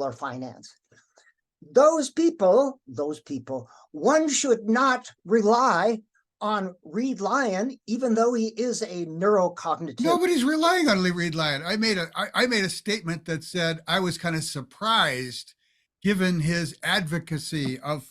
or finance. Those people, one should not rely on Reed Lyon, even though he is a neurocognitive. Nobody's relying on Reed Lyon. I made a statement that said I was kind of surprised, given his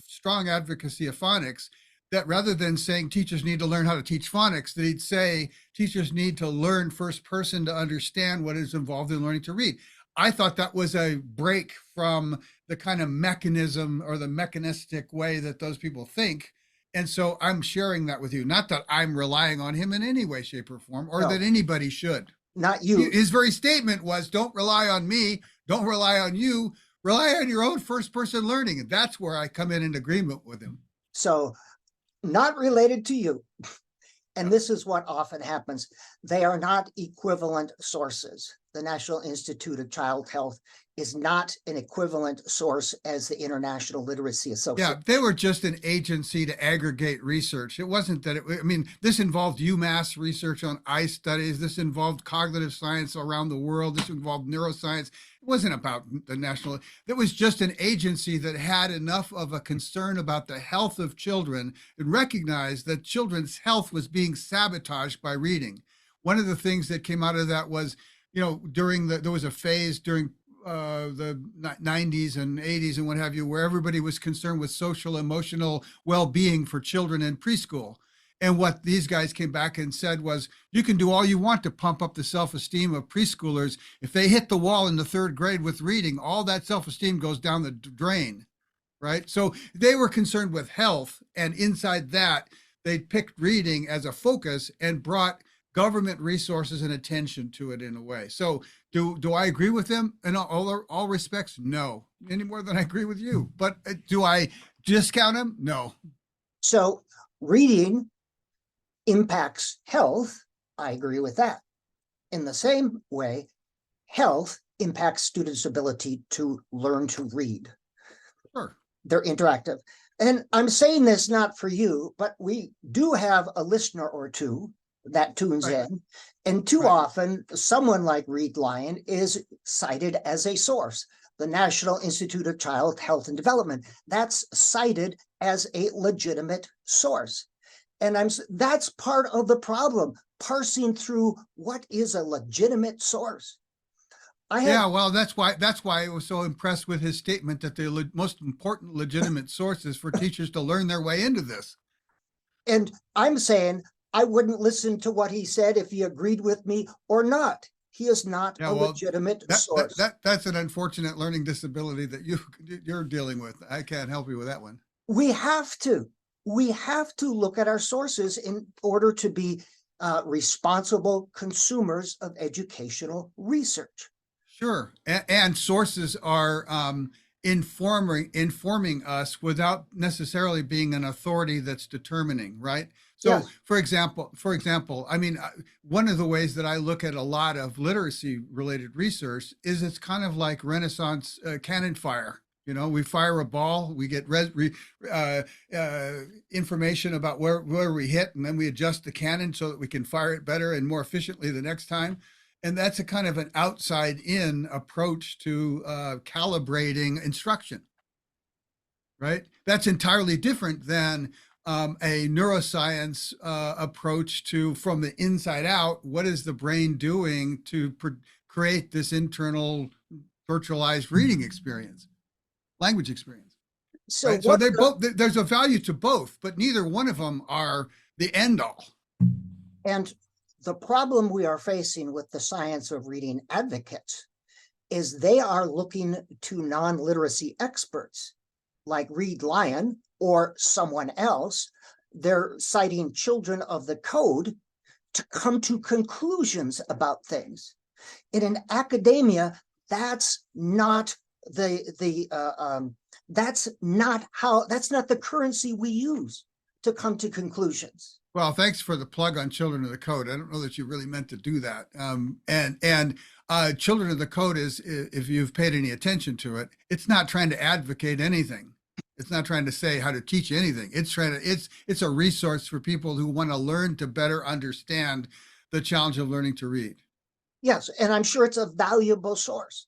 strong advocacy of phonics, that rather than saying teachers need to learn how to teach phonics, that he'd say teachers need to learn first person to understand what is involved in learning to read. I thought that was a break from the kind of mechanism or the mechanistic way that those people think. And so I'm sharing that with you. Not that I'm relying on him in any way, shape, or form, or that anybody should. Not you. His very statement was, don't rely on me, don't rely on you, rely on your own first person learning. And that's where I come in agreement with him. So not related to you. And this is what often happens. They are not equivalent sources. The National Institute of Child Health is not an equivalent source as the International Literacy Association. Yeah, they were just an agency to aggregate research. It wasn't that, this involved UMass research on eye studies. This involved cognitive science around the world. This involved neuroscience. It wasn't about the national. It was just an agency that had enough of a concern about the health of children and recognized that children's health was being sabotaged by reading. One of the things that came out of that was, there was a phase during the 90s and 80s and what have you, where everybody was concerned with social, emotional well-being for children in preschool. And what these guys came back and said was, you can do all you want to pump up the self-esteem of preschoolers. If they hit the wall in the third grade with reading, all that self-esteem goes down the drain, right? So they were concerned with health. And inside that, they picked reading as a focus and brought government resources and attention to it in a way. So do I agree with them in all respects? No, any more than I agree with you. But do I discount them? No. So reading impacts health. I agree with that. In the same way, health impacts students' ability to learn to read. Sure. They're interactive. And I'm saying this not for you, but we do have a listener or two that tunes in. And too often, someone like Reed Lyon is cited as a source. The National Institute of Child Health and Development, that's cited as a legitimate source. And that's part of the problem, parsing through what is a legitimate source. That's why I was so impressed with his statement that the most important legitimate source is for teachers to learn their way into this. And I'm saying I wouldn't listen to what he said if he agreed with me or not. He is not a legitimate source. That's an unfortunate learning disability that you're dealing with. I can't help you with that one. We have to look at our sources in order to be responsible consumers of educational research. Sure, and sources are informing us without necessarily being an authority that's determining, right? So, yes. For example, one of the ways that I look at a lot of literacy-related research is it's kind of like Renaissance cannon fire. We fire a ball, we get information about where we hit, and then we adjust the cannon so that we can fire it better and more efficiently the next time. And that's a kind of an outside-in approach to calibrating instruction, right? That's entirely different than a neuroscience approach to, from the inside out, what is the brain doing to create this internal virtualized reading experience, language experience. So, right? So they both, there's a value to both, but neither one of them are the end all. And the problem we are facing with the science of reading advocates is they are looking to non-literacy experts like Reed Lyon or someone else. They're citing children of the code to come to conclusions about things. In academia, that's not that's not the currency we use to come to conclusions. Well, thanks for the plug on Children of the Code. I don't know that you really meant to do that. Children of the Code is, if you've paid any attention to it, it's not trying to advocate anything. It's not trying to say how to teach anything. It's a resource for people who want to learn to better understand the challenge of learning to read. Yes, and I'm sure it's a valuable source.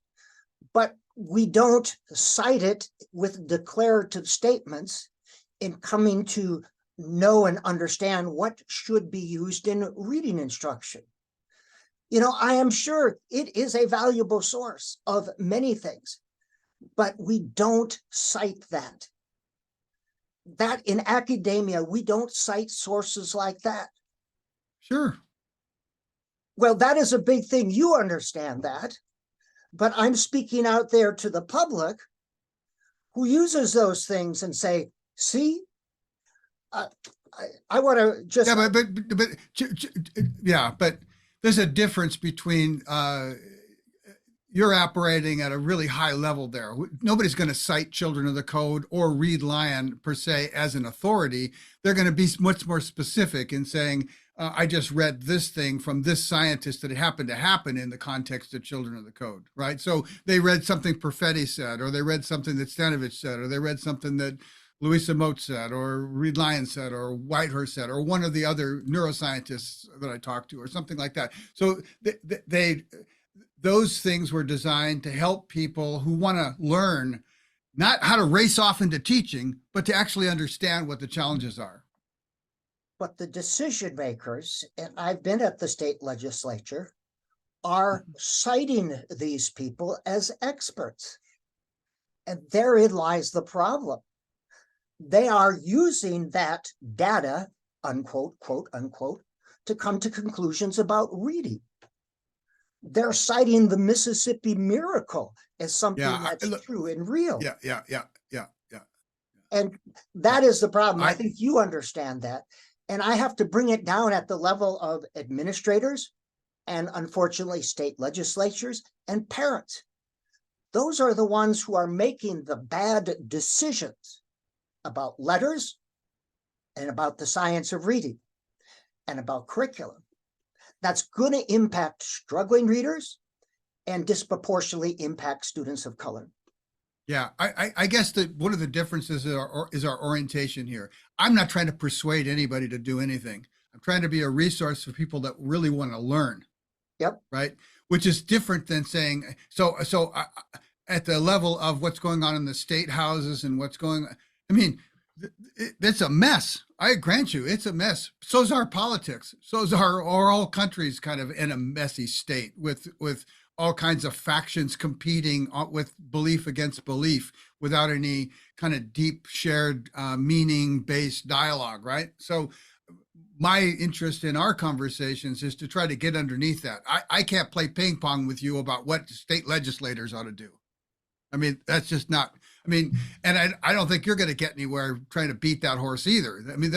But we don't cite it with declarative statements in coming to know and understand what should be used in reading instruction. You know, I am sure it is a valuable source of many things, but we don't cite that. That in academia, we don't cite sources like that. Sure. Well, that is a big thing. You understand that, but I'm speaking out there to the public who uses those things and say, see, I want to just. Yeah, but there's a difference between you're operating at a really high level there. Nobody's going to cite Children of the Code or Reed Lyon per se as an authority. They're going to be much more specific in saying, I just read this thing from this scientist that it happened to happen in the context of Children of the Code, right? So they read something Perfetti said, or they read something that Stanovich said, or they read something that Louisa Moat said, or Reed Lyon said, or Whitehurst said, or one of the other neuroscientists that I talked to, or something like that. So those things were designed to help people who want to learn not how to race off into teaching, but to actually understand what the challenges are. But the decision makers, and I've been at the state legislature, are citing these people as experts. And therein lies the problem. They are using that data, unquote, quote, unquote, to come to conclusions about reading. They're citing the Mississippi Miracle as something that's true and real. Yeah. And that is the problem. I think you understand that. And I have to bring it down at the level of administrators and, unfortunately, state legislatures and parents. Those are the ones who are making the bad decisions about letters and about the science of reading and about curriculum. That's going to impact struggling readers and disproportionately impact students of color. Yeah, I guess that one of the differences is our orientation here. I'm not trying to persuade anybody to do anything. I'm trying to be a resource for people that really want to learn. Yep. Right. Which is different than saying, so at the level of what's going on in the state houses and what's going on. I mean, it's a mess. I grant you, it's a mess. So's our politics. So's our all countries kind of in a messy state with all kinds of factions competing with belief against belief without any kind of deep shared meaning-based dialogue, right? So my interest in our conversations is to try to get underneath that. I can't play ping pong with you about what state legislators ought to do. I mean, that's just not, I mean, and I don't think you're going to get anywhere trying to beat that horse either. I mean,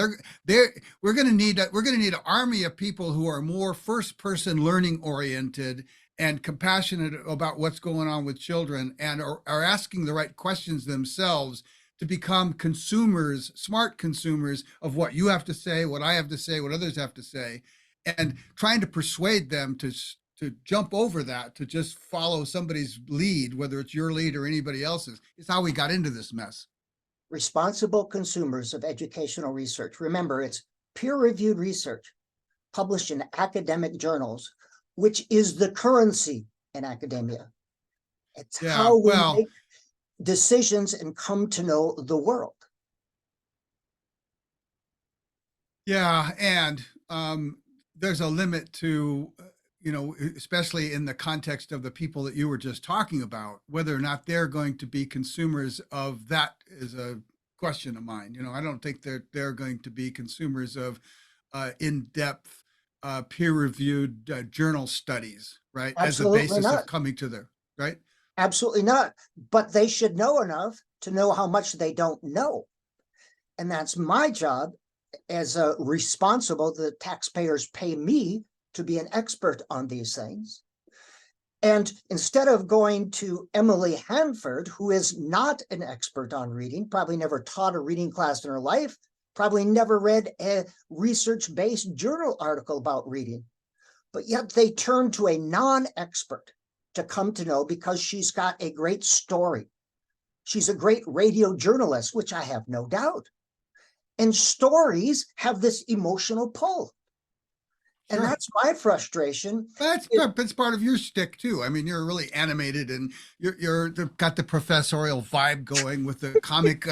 we're going to need an army of people who are more first person learning oriented and compassionate about what's going on with children and are asking the right questions themselves to become consumers, smart consumers of what you have to say, what I have to say, what others have to say, and trying to persuade them to jump over that, to just follow somebody's lead, whether it's your lead or anybody else's, is how we got into this mess. Responsible consumers of educational research. Remember, it's peer-reviewed research published in academic journals, which is the currency in academia. It's how we make decisions and come to know the world. Yeah, and there's a limit to, especially in the context of the people that you were just talking about, whether or not they're going to be consumers of that is a question of mine. I don't think they're going to be consumers of in-depth, peer-reviewed journal studies, right? Absolutely as a basis not. of coming to the, right? Absolutely not. But they should know enough to know how much they don't know. And that's my job as a responsible, the taxpayers pay me to be an expert on these things. And instead of going to Emily Hanford, who is not an expert on reading, probably never taught a reading class in her life, probably never read a research-based journal article about reading, but yet they turn to a non-expert to come to know because she's got a great story. She's a great radio journalist, which I have no doubt. And stories have this emotional pull. And Sure. that's my frustration. That's part of your shtick too. I mean, you're really animated and got the professorial vibe going with the comic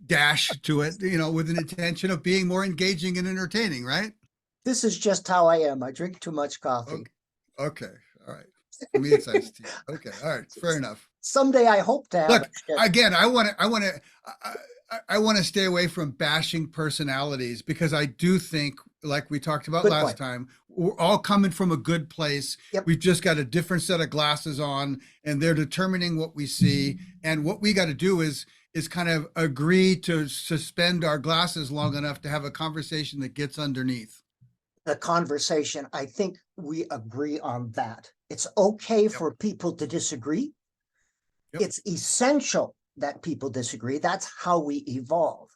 dash to it, with an intention of being more engaging and entertaining, right? This is just how I am. I drink too much coffee. Okay. Okay. All right. For me, it's iced tea. Okay. All right. Fair enough. Someday I hope to have Look, a shift. again, I want to stay away from bashing personalities because I do think, like we talked about Good last point. time, we're all coming from a good place. Yep. We've just got a different set of glasses on, and they're determining what we see. And what we got to do is kind of agree to suspend our glasses long enough to have a conversation that gets underneath. The conversation, I think we agree on that. It's okay Yep. for people to disagree. Yep. It's essential that people disagree. That's how we evolve.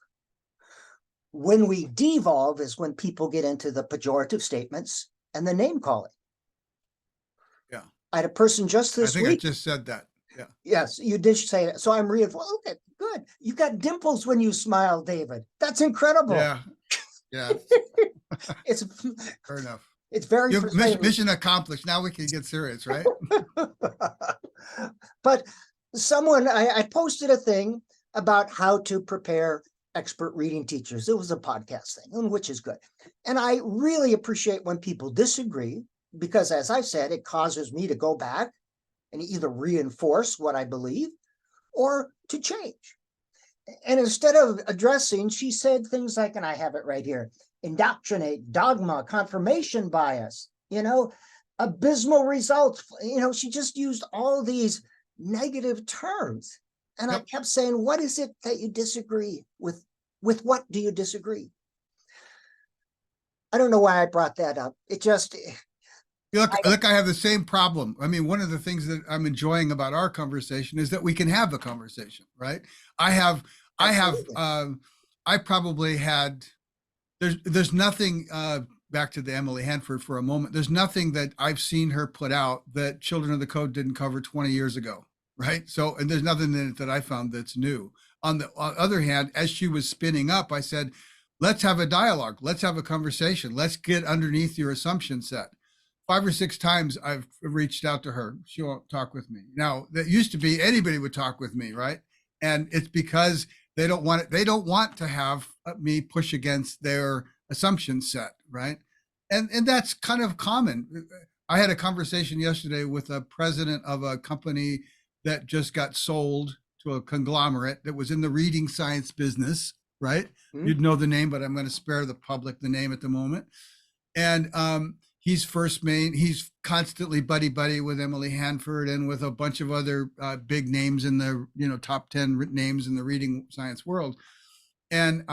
When we devolve is when people get into the pejorative statements and the name calling. Yeah. I had a person just I this think I week. just said that. Yeah. Yes, you did say it. So I'm reinforcing. Okay, good. You got dimples when you smile, David. That's incredible. Yeah. Yeah. It's Fair enough. it's very You've persuasive. mission accomplished. Now we can get serious, right? But I posted a thing about how to prepare expert reading teachers. It was a podcast thing, which is good. And I really appreciate when people disagree, because as I said, it causes me to go back and either reinforce what I believe or to change. And instead of addressing, she said things like, and I have it right here, indoctrinate, dogma, confirmation bias, abysmal results. She just used all these negative terms. And I kept saying, what is it that you disagree with? With what do you disagree? I don't know why I brought that up. It just... Look, I have the same problem. I mean, one of the things that I'm enjoying about our conversation is that we can have a conversation, right? I probably had, there's nothing, back to the Emily Hanford for a moment, there's nothing that I've seen her put out that Children of the Code didn't cover 20 years ago, right? So, and there's nothing in it that I found that's new. On the other hand, as she was spinning up, I said, let's have a dialogue. Let's have a conversation. Let's get underneath your assumption set. 5 or 6 times I've reached out to her. She won't talk with me. Now, that used to be anybody would talk with me, right? And it's because they don't want it. They don't want to have me push against their assumption set, right? And that's kind of common. I had a conversation yesterday with a president of a company that just got sold to a conglomerate that was in the reading science business, right? Hmm. You'd know the name, but I'm going to spare the public the name at the moment. And he's he's constantly buddy with Emily Hanford and with a bunch of other big names in the top 10 names in the reading science world. And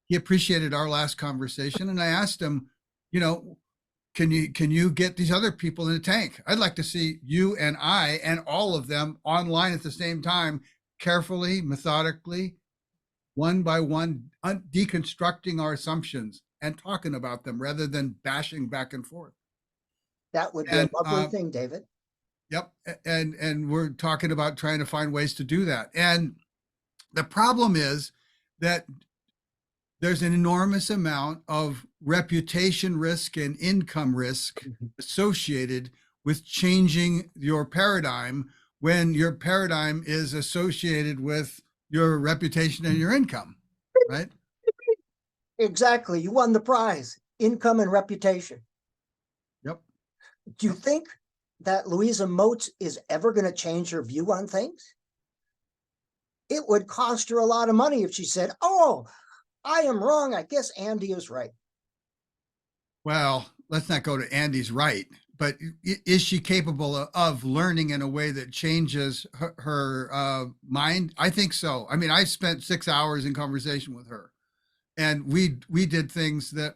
he appreciated our last conversation, and I asked him, can you get these other people in the tank? I'd like to see you and I and all of them online at the same time, carefully, methodically, one by one, deconstructing our assumptions and talking about them rather than bashing back and forth. That would be a lovely thing, David. Yep. And we're talking about trying to find ways to do that. And the problem is that there's an enormous amount of reputation risk and income risk associated with changing your paradigm when your paradigm is associated with your reputation and your income, right? Exactly. You won the prize, income and reputation. Yep. Do you think that Louisa Moats is ever going to change her view on things? It would cost her a lot of money if she said, oh, I am wrong. I guess Andy is right. Well, let's not go to Andy's right, but is she capable of learning in a way that changes her mind? I think so. I mean, I spent 6 hours in conversation with her, and we did things that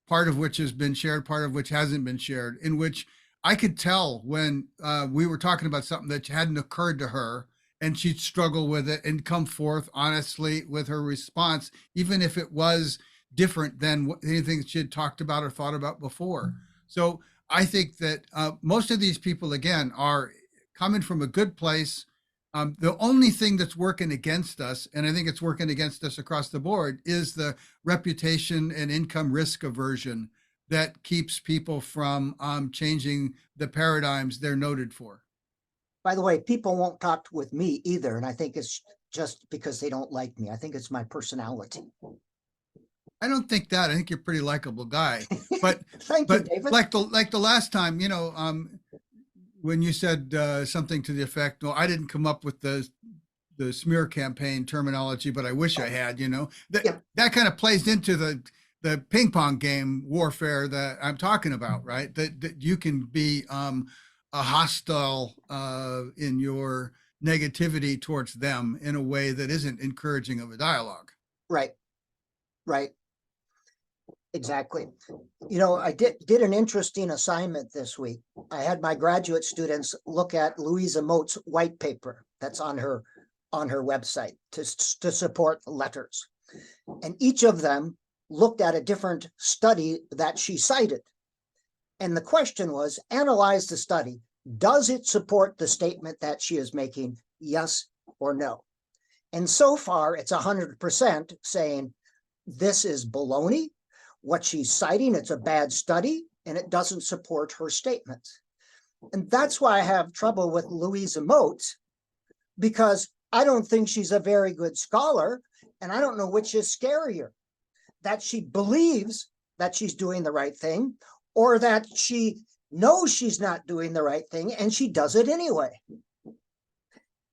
part of which has been shared, part of which hasn't been shared, in which I could tell when we were talking about something that hadn't occurred to her, and she'd struggle with it and come forth honestly with her response, even if it was different than anything she had talked about or thought about before. So I think that most of these people, again, are coming from a good place. The only thing that's working against us, and I think it's working against us across the board, is the reputation and income risk aversion that keeps people from changing the paradigms they're noted for. By the way, people won't talk with me either, and I think it's just because they don't like me. I think it's my personality. I don't think that. I think you're a pretty likable guy. But Thank you, David. like the last time, when you said something to the effect, "No, I didn't come up with the smear campaign terminology, but I wish I had," that Yeah. that kind of plays into the ping pong game warfare that I'm talking about, right? That you can be a hostile in your negativity towards them in a way that isn't encouraging of a dialogue. Right. Right. Exactly. I did an interesting assignment this week. I had my graduate students look at Louisa Moat's white paper that's on her website to support letters. And each of them looked at a different study that she cited. And the question was, analyze the study. Does it support the statement that she is making? Yes or no? And so far, it's 100% saying this is baloney. What she's citing, it's a bad study, and it doesn't support her statements. And that's why I have trouble with Louisa Moat, because I don't think she's a very good scholar, and I don't know which is scarier, that she believes that she's doing the right thing, or that she knows she's not doing the right thing and she does it anyway.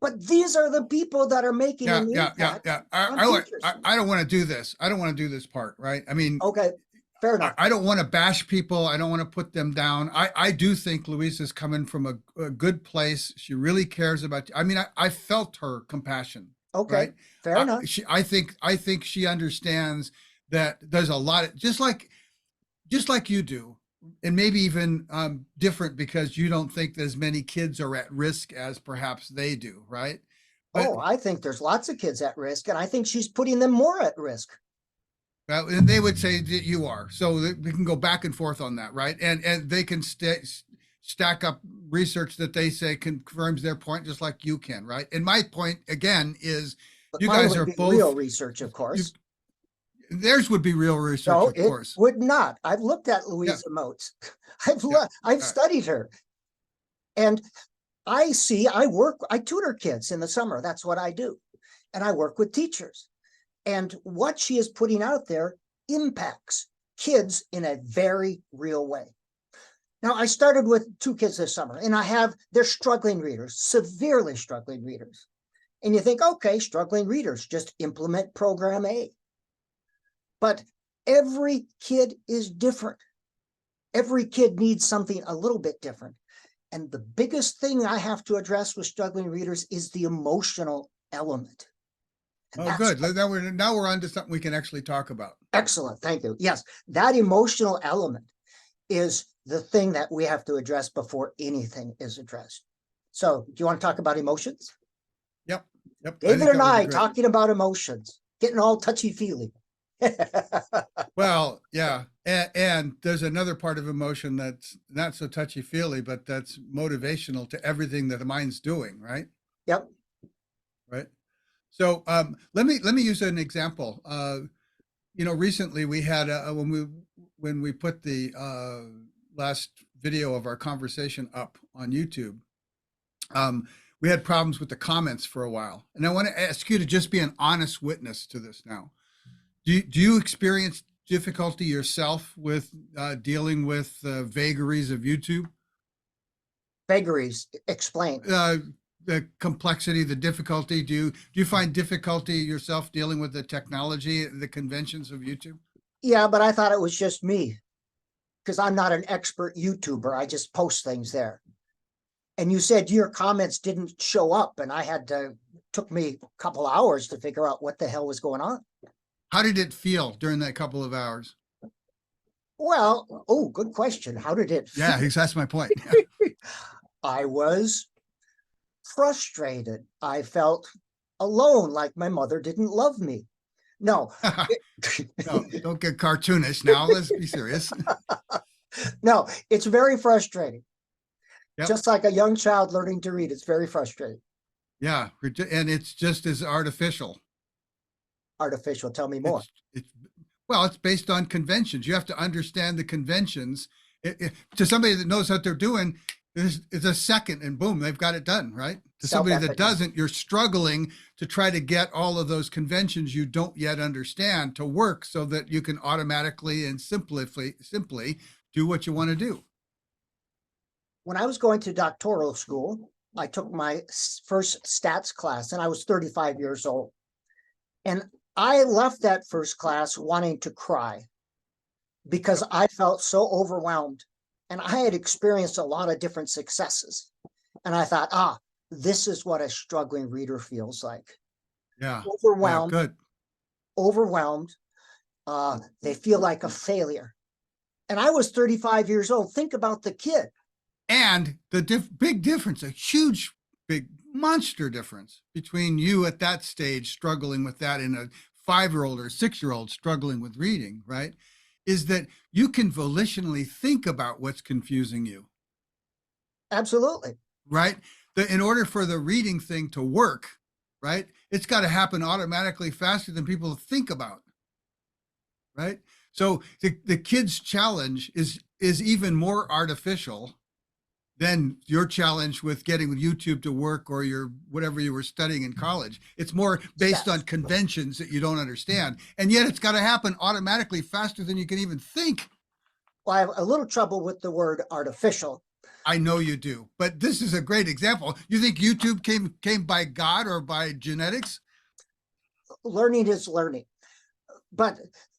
But these are the people that are making an impact. I don't want to do this. I don't want to do this part, right? I mean, okay, fair enough. I don't want to bash people. I don't want to put them down. I do think Louisa's coming from a good place. She really cares about. I mean, I felt her compassion. Okay, right? Fair enough. I think she understands that there's a lot of, just like you do, and maybe even different, because you don't think as many kids are at risk as perhaps they do, right? But, I think there's lots of kids at risk, and I think she's putting them more at risk. And they would say that you are. So we can go back and forth on that, right? And they can stack up research that they say confirms their point, just like you can, right? And my point again is, but you guys are both real research, of course. Theirs would be real research, no, of course. It would not. I've looked at Louisa Moat. I've studied her. And I tutor kids in the summer. That's what I do. And I work with teachers. And what she is putting out there impacts kids in a very real way. Now, I started with 2 kids this summer, and they're struggling readers, severely struggling readers. And you think, okay, struggling readers, just implement program A. But every kid is different. Every kid needs something a little bit different. And the biggest thing I have to address with struggling readers is the emotional element. Oh, good. Now we're on to something we can actually talk about. Excellent. Thank you. Yes, that emotional element is the thing that we have to address before anything is addressed. So do you want to talk about emotions? Yep. David and I talking about emotions, getting all touchy-feely. Well, yeah. And there's another part of emotion that's not so touchy-feely, but that's motivational to everything that the mind's doing, right? Yep. Right. So let me use an example. Recently we had when we put the last video of our conversation up on YouTube, we had problems with the comments for a while, and I want to ask you to just be an honest witness to this now. Do you experience difficulty yourself with dealing with vagaries of YouTube? Vagaries, explain. The complexity, the difficulty. Do you find difficulty yourself dealing with the technology, the conventions of YouTube? Yeah, but I thought it was just me, because I'm not an expert YouTuber. I just post things there. And you said your comments didn't show up, and took me a couple hours to figure out what the hell was going on. How did it feel during that couple of hours? Well, good question. How did it feel? Yeah, that's my point. I was frustrated. I felt alone, like my mother didn't love me. No. No, don't get cartoonish now. Let's be serious. No, it's very frustrating. Yep. Just like a young child learning to read, it's very frustrating. Yeah, and it's just as artificial. Artificial. Tell me more. Well, it's based on conventions. You have to understand the conventions. To somebody that knows what they're doing, it's a second and boom, they've got it done, right? To somebody that Self-efficacy. doesn't, you're struggling to try to get all of those conventions you don't yet understand to work so that you can automatically and simply do what you want to do. When I was going to doctoral school, I took my first stats class and I was 35 years old. And I left that first class wanting to cry because I felt so overwhelmed. And I had experienced a lot of different successes. And I thought, this is what a struggling reader feels like. Yeah. Overwhelmed, Good. overwhelmed. They feel like a failure. And I was 35 years old. Think about the kid. And the big difference, a huge, big monster difference between you at that stage struggling with that and a 5-year-old or 6-year-old struggling with reading, right? Is that you can volitionally think about what's confusing you. Absolutely. Right? In order for the reading thing to work, right? It's got to happen automatically faster than people think about. Right? So the kid's challenge is even more artificial than your challenge with getting YouTube to work or your whatever you were studying in college. It's more based on conventions that you don't understand. And yet it's got to happen automatically faster than you can even think. Well, I have a little trouble with the word artificial. I know you do, but this is a great example. You think YouTube came by God or by genetics? Learning is learning. But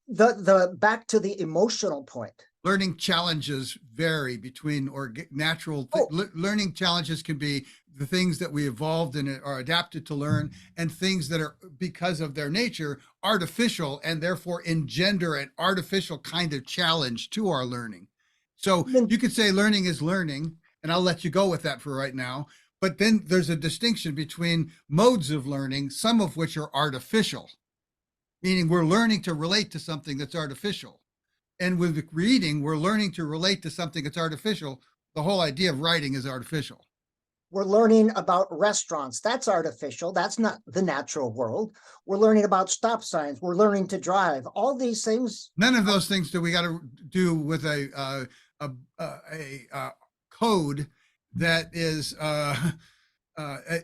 the back to the emotional point. Learning challenges vary between natural. Learning challenges can be the things that we evolved and are adapted to learn, and things that are, because of their nature, artificial and therefore engender an artificial kind of challenge to our learning. So you could say learning is learning, and I'll let you go with that for right now. But then there's a distinction between modes of learning, some of which are artificial, meaning we're learning to relate to something that's artificial. And with reading, we're learning to relate to something that's artificial. The whole idea of writing is artificial. We're learning about restaurants. That's artificial. That's not the natural world. We're learning about stop signs. We're learning to drive. All these things. None of those things do we got to do with a code that is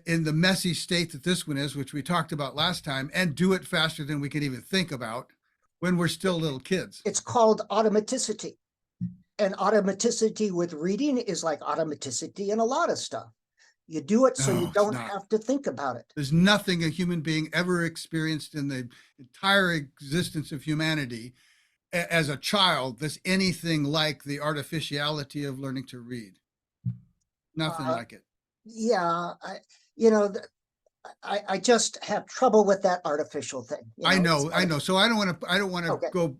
in the messy state that this one is, which we talked about last time, and do it faster than we can even think about when we're still little kids. It's called automaticity. And automaticity with reading is like automaticity in a lot of stuff. You do it so you don't have to think about it. There's nothing a human being ever experienced in the entire existence of humanity as a child that's anything like the artificiality of learning to read. Nothing like it. Yeah, I just have trouble with that artificial thing. I know. So I don't want to go.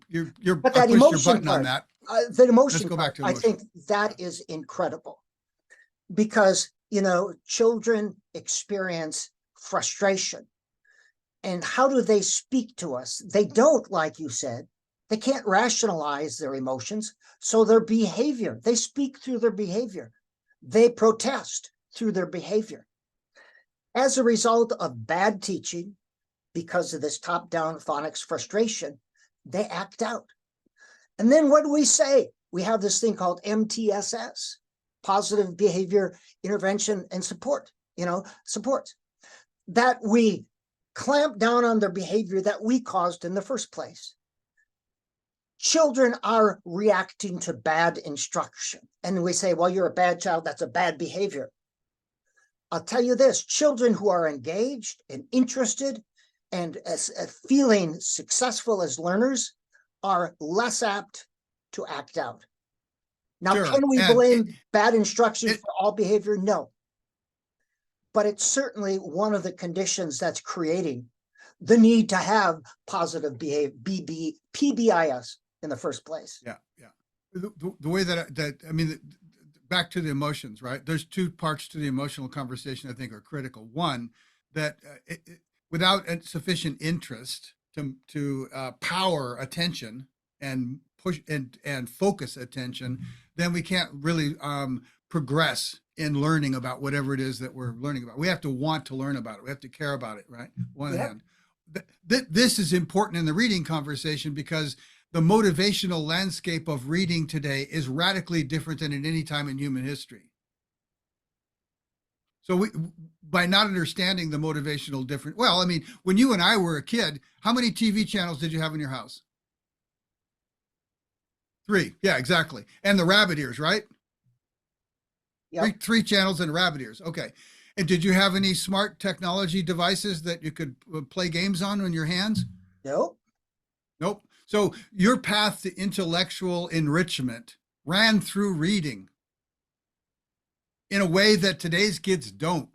But that push emotion your button part, on that. The emotion Let's go part, back to I emotion. think that is incredible because, children experience frustration. And how do they speak to us? They don't, like you said, they can't rationalize their emotions. So their behavior, they speak through their behavior. They protest through their behavior. As a result of bad teaching, because of this top-down phonics frustration, they act out. And then what do we say? We have this thing called MTSS, positive behavior intervention and support, that we clamp down on their behavior that we caused in the first place. Children are reacting to bad instruction. And we say, well, you're a bad child, that's a bad behavior. I'll tell you this, children who are engaged and interested and feeling successful as learners are less apt to act out. Now, Sure. Can we blame bad instruction for all behavior? No. But it's certainly one of the conditions that's creating the need to have positive behavior, PBIS in the first place. Yeah. The way back to the emotions, right? There's two parts to the emotional conversation I think are critical. One, that without sufficient interest to power attention and push and focus attention, then we can't really progress in learning about whatever it is that we're learning about. We have to want to learn about it. We have to care about it, right? One hand. this is important in the reading conversation because the motivational landscape of reading today is radically different than at any time in human history. So by not understanding the motivational difference, well, I mean, when you and I were a kid, how many TV channels did you have in your house? 3. Yeah, exactly. And the rabbit ears, right? Yep. Three channels and rabbit ears. Okay. And did you have any smart technology devices that you could play games on your hands? Nope. Nope. So your path to intellectual enrichment ran through reading in a way that today's kids don't.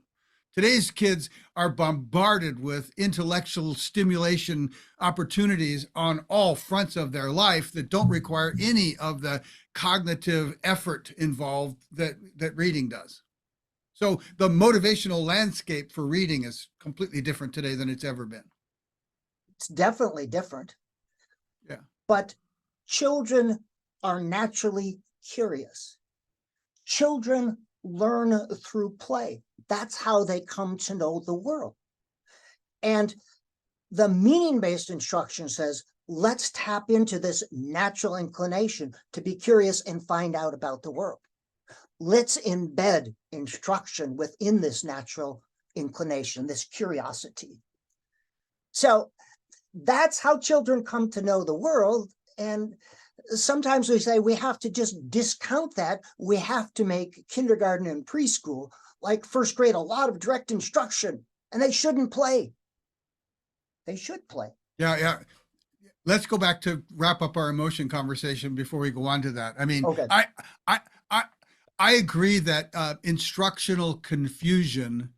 Today's kids are bombarded with intellectual stimulation opportunities on all fronts of their life that don't require any of the cognitive effort involved that reading does. So the motivational landscape for reading is completely different today than it's ever been. It's definitely different. Yeah. But children are naturally curious. Children learn through play. That's how they come to know the world. And the meaning-based instruction says, let's tap into this natural inclination to be curious and find out about the world. Let's embed instruction within this natural inclination, this curiosity. So that's how children come to know the world. And sometimes we say we have to just discount that. We have to make kindergarten and preschool, like first grade, a lot of direct instruction, and they shouldn't play. They should play. Yeah. Let's go back to wrap up our emotion conversation before we go on to that. I mean, Okay. I agree that instructional confusion,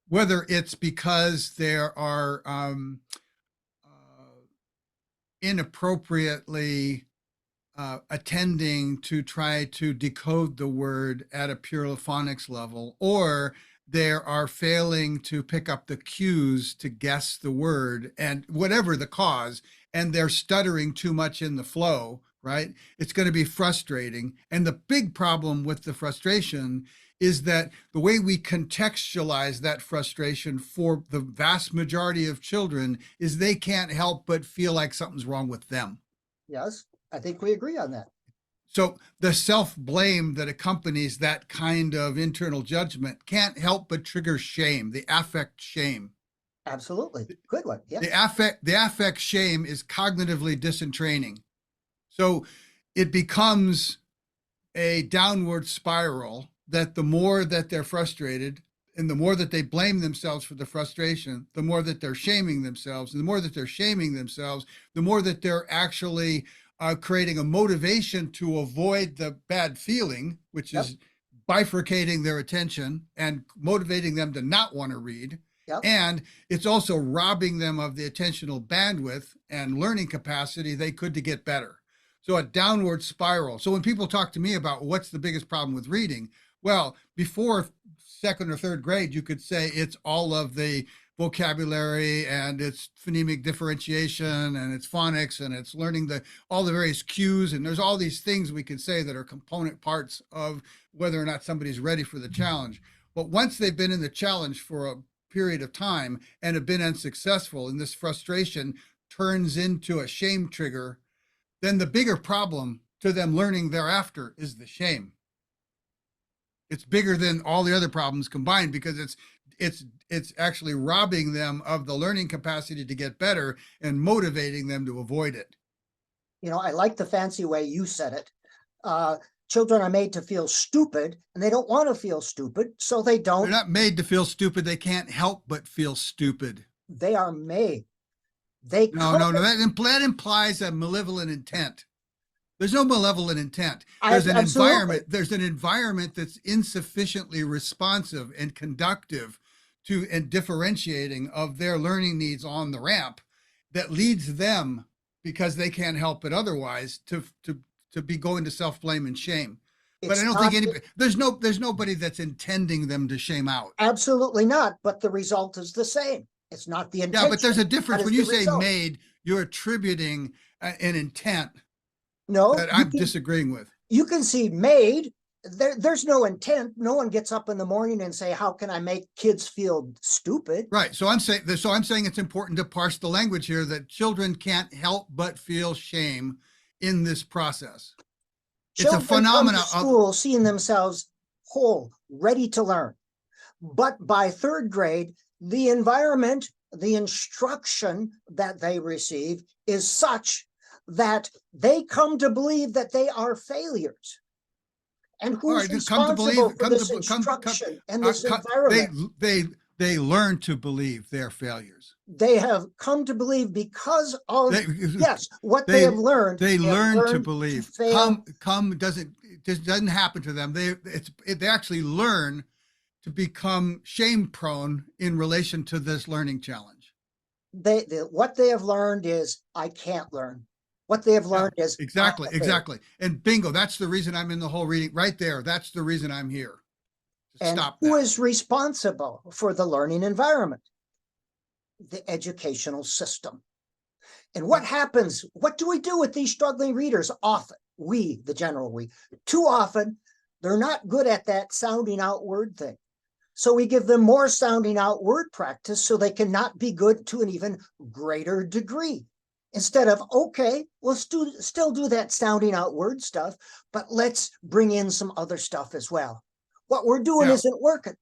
whether it's because there are inappropriately attending to try to decode the word at a pure phonics level, or there are failing to pick up the cues to guess the word, and whatever the cause, and they're stuttering too much in the flow, right? It's going to be frustrating. And the big problem with the frustration is that the way we contextualize that frustration for the vast majority of children is they can't help but feel like something's wrong with them. Yes, I think we agree on that. So the self-blame that accompanies that kind of internal judgment can't help but trigger shame, the affect shame. Absolutely. Good one. Yeah. The affect shame is cognitively disentraining. So it becomes a downward spiral that the more that they're frustrated and the more that they blame themselves for the frustration, the more that they're shaming themselves, and the more that they're shaming themselves, the more that they're actually creating a motivation to avoid the bad feeling, which is bifurcating their attention and motivating them to not want to read. Yep. And it's also robbing them of the attentional bandwidth and learning capacity they could to get better. So a downward spiral. So when people talk to me about what's the biggest problem with reading, well, before second or third grade, you could say it's all of the vocabulary and it's phonemic differentiation and it's phonics and it's learning all the various cues. And there's all these things we can say that are component parts of whether or not somebody's ready for the challenge. But once they've been in the challenge for a period of time and have been unsuccessful, and this frustration turns into a shame trigger, then the bigger problem to them learning thereafter is the shame. It's bigger than all the other problems combined because it's actually robbing them of the learning capacity to get better and motivating them to avoid it. You know, I like the fancy way you said it. Children are made to feel stupid, and they don't want to feel stupid, so they don't. They're not made to feel stupid. They can't help but feel stupid. They are made. No. That implies a malevolent intent. There's no malevolent intent. There's an environment. There's an environment that's insufficiently responsive and conductive to and differentiating of their learning needs on the ramp that leads them, because they can't help it otherwise, to be going to self-blame and shame. But I don't think anybody, there's nobody that's intending them to shame out. Absolutely not. But the result is the same. It's not the intention. Yeah, but there's a difference. When you say result. Made, you're attributing an intent No, that I'm disagreeing with. You can see made there's no intent. No one gets up in the morning and say, how can I make kids feel stupid? Right. So I'm saying it's important to parse the language here, that children can't help but feel shame in this process. It's a Children come to phenomena of, school seeing themselves whole, ready to learn. But by third grade, the environment, the instruction that they receive is such that they come to believe that they are failures. And all who's right, come to responsible believe, for come this to come, instruction and uh, this co- they environment? they learn to believe they're failures. They have come to believe because of, They yes, what they they have learned. they They have learn to learned believe. fail. Come doesn't, it just doesn't happen to them. They actually learn to become shame prone in relation to this learning challenge. What they have learned is I can't learn. What they have Yeah, learned is exactly, exactly. And bingo, that's the reason I'm in the whole reading right there. That's the reason I'm here. To and stop who that. is responsible for the learning environment? The educational system. And what happens? What do we do with these struggling readers? Often, we, the general we, too often, they're not good at that sounding out word thing. So we give them more sounding out word practice so they cannot be good to an even greater degree. Instead of, okay, we'll still do that sounding out word stuff, but let's bring in some other stuff as well. What we're doing Yeah. isn't working.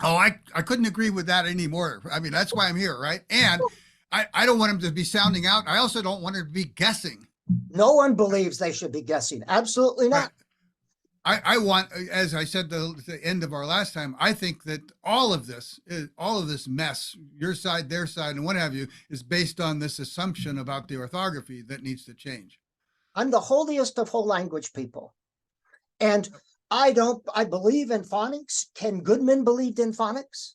Oh, I couldn't agree with that anymore. I mean, that's why I'm here, right? And I don't want him to be sounding out. I also don't want him to be guessing. No one believes they should be guessing. Absolutely Right. not. I want, as I said the end of our last time, I think that all of this mess, your side, their side, and what have you, is based on this assumption about the orthography that needs to change. I'm the holiest of whole language people. And I believe in phonics. Ken Goodman believed in phonics,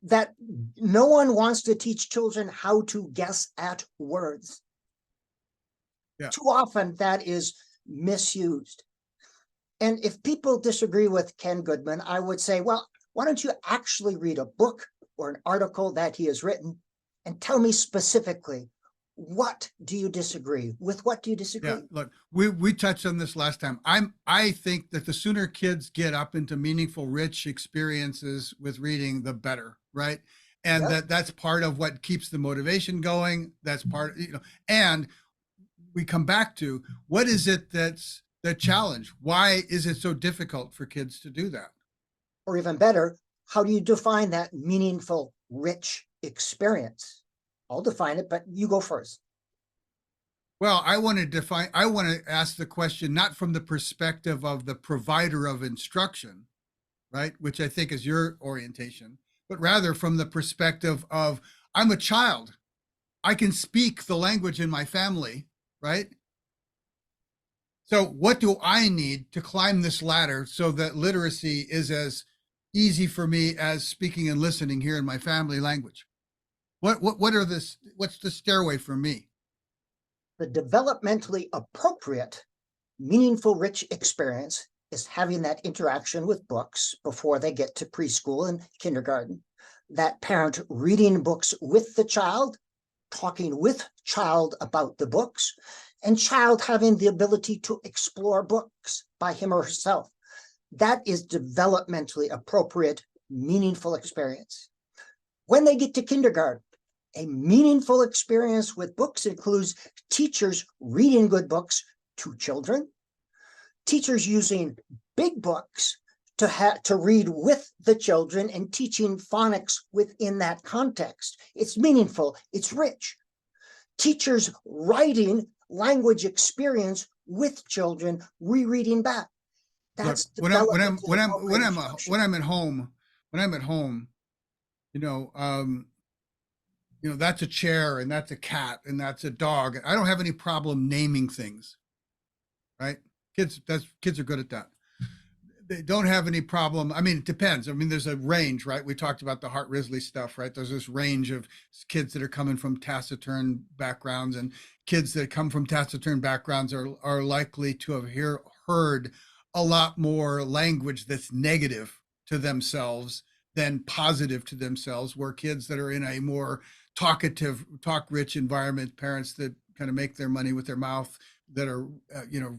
that no one wants to teach children how to guess at words. Yeah. Too often that is misused. And if people disagree with Ken Goodman, I would say, well, why don't you actually read a book or an article that he has written and tell me specifically, what do you disagree with? What do you disagree? Yeah, look, we touched on this last time. I think that the sooner kids get up into meaningful, rich experiences with reading, the better, right? And Yep. that's part of what keeps the motivation going. That's part, and we come back to, what is it that's the challenge? Why is it so difficult for kids to do that? Or even better, how do you define that meaningful, rich experience? I'll define it, but you go first. Well, I want to ask the question not from the perspective of the provider of instruction, right? Which I think is your orientation, but rather from the perspective of, I'm a child. I can speak the language in my family, right? So what do I need to climb this ladder so that literacy is as easy for me as speaking and listening here in my family language? What's the stairway for me? The developmentally appropriate, meaningful, rich experience is having that interaction with books before they get to preschool and kindergarten. That parent reading books with the child, talking with child about the books, and child having the ability to explore books by him or herself. That is developmentally appropriate, meaningful experience. When they get to kindergarten, a meaningful experience with books includes teachers reading good books to children, teachers using big books to read with the children and teaching phonics within that context. It's meaningful, it's rich. Teachers writing language experience with children, rereading back. That's Look, when I'm at home, you know, that's a chair and that's a cat and that's a dog. I don't have any problem naming things, right? Kids are good at that. They don't have any problem. I mean, it depends. I mean, there's a range, right? We talked about the Hart Risley stuff, right? There's this range of kids that are coming from taciturn backgrounds, and kids that come from taciturn backgrounds are likely to have heard a lot more language that's negative to themselves than positive to themselves, where kids that are in a more talkative, talk rich environment, parents that kind of make their money with their mouth, that are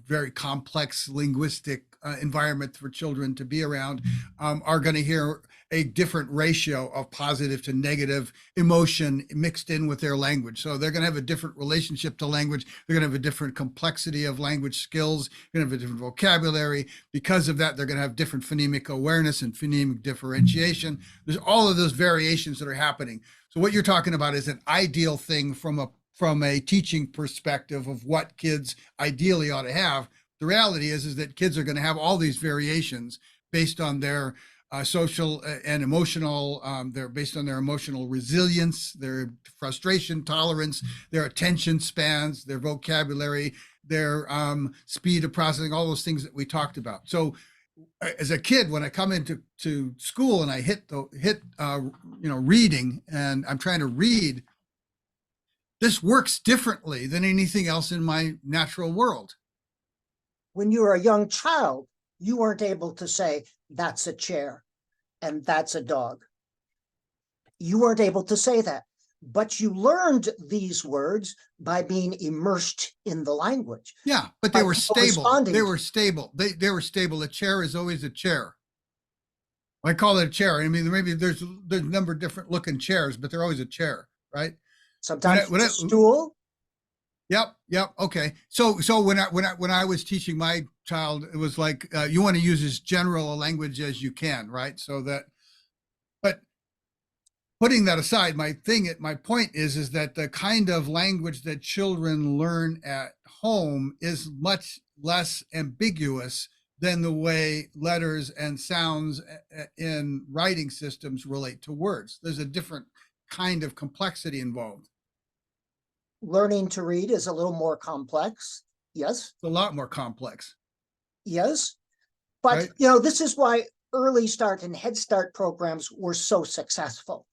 very complex linguistic environment for children to be around, are going to hear a different ratio of positive to negative emotion mixed in with their language. So they're going to have a different relationship to language. They're going to have a different complexity of language skills. They're going to have a different vocabulary. Because of that, they're going to have different phonemic awareness and phonemic differentiation. There's all of those variations that are happening. So what you're talking about is an ideal thing from a teaching perspective of what kids ideally ought to have. The reality is that kids are going to have all these variations based on their social and emotional, they're based on their emotional resilience, their frustration tolerance, their attention spans, their vocabulary, their speed of processing, all those things that we talked about. So as a kid, when I come into school and I hit reading, and I'm trying to read, this works differently than anything else in my natural world. When you were a young child, you weren't able to say, that's a chair and that's a dog. You weren't able to say that, but you learned these words by being immersed in the language. Yeah, but they were stable. They were stable. They were stable. A chair is always a chair. I call it a chair. I mean, maybe there's a number of different looking chairs, but they're always a chair, right? Sometimes it's a stool. Yep. Okay. So when I was teaching my child, it was like you want to use as general a language as you can, right? So that, but putting that aside, my point is that the kind of language that children learn at home is much less ambiguous than the way letters and sounds in writing systems relate to words. There's a different kind of complexity involved. Learning to read is a little more complex. Yes. It's a lot more complex. Yes. But, right? This is why Early Start and Head Start programs were so successful,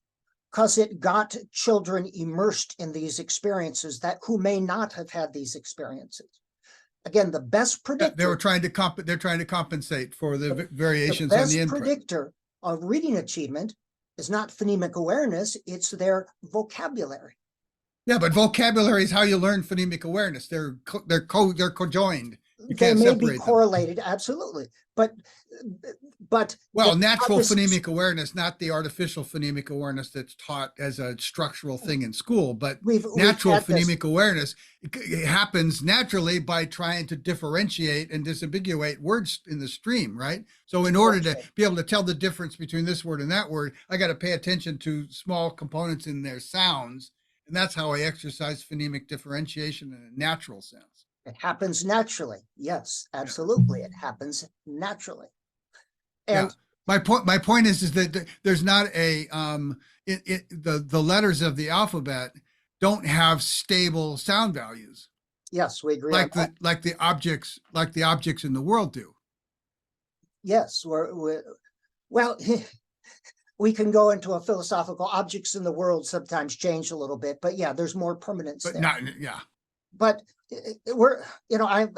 because it got children immersed in these experiences who may not have had these experiences. Again, the best predictor. They're trying to compensate for the variations on the input. The best predictor of reading achievement is not phonemic awareness, it's their vocabulary. Yeah, but vocabulary is how you learn phonemic awareness. They're conjoined. They may be correlated, absolutely, but natural phonemic awareness, not the artificial phonemic awareness that's taught as a structural thing in school, but natural phonemic awareness happens naturally by trying to differentiate and disambiguate words in the stream, right? So in order to be able to tell the difference between this word and that word, I got to pay attention to small components in their sounds. And that's how I exercise phonemic differentiation in a natural sense. It happens naturally. Yes, absolutely. It happens naturally. And my point is that there's not the letters of the alphabet don't have stable sound values. Yes, we agree. Like the objects in the world do. Yes, well, we can go into a philosophical objects in the world sometimes change a little bit, but yeah, there's more permanence but there. But I'm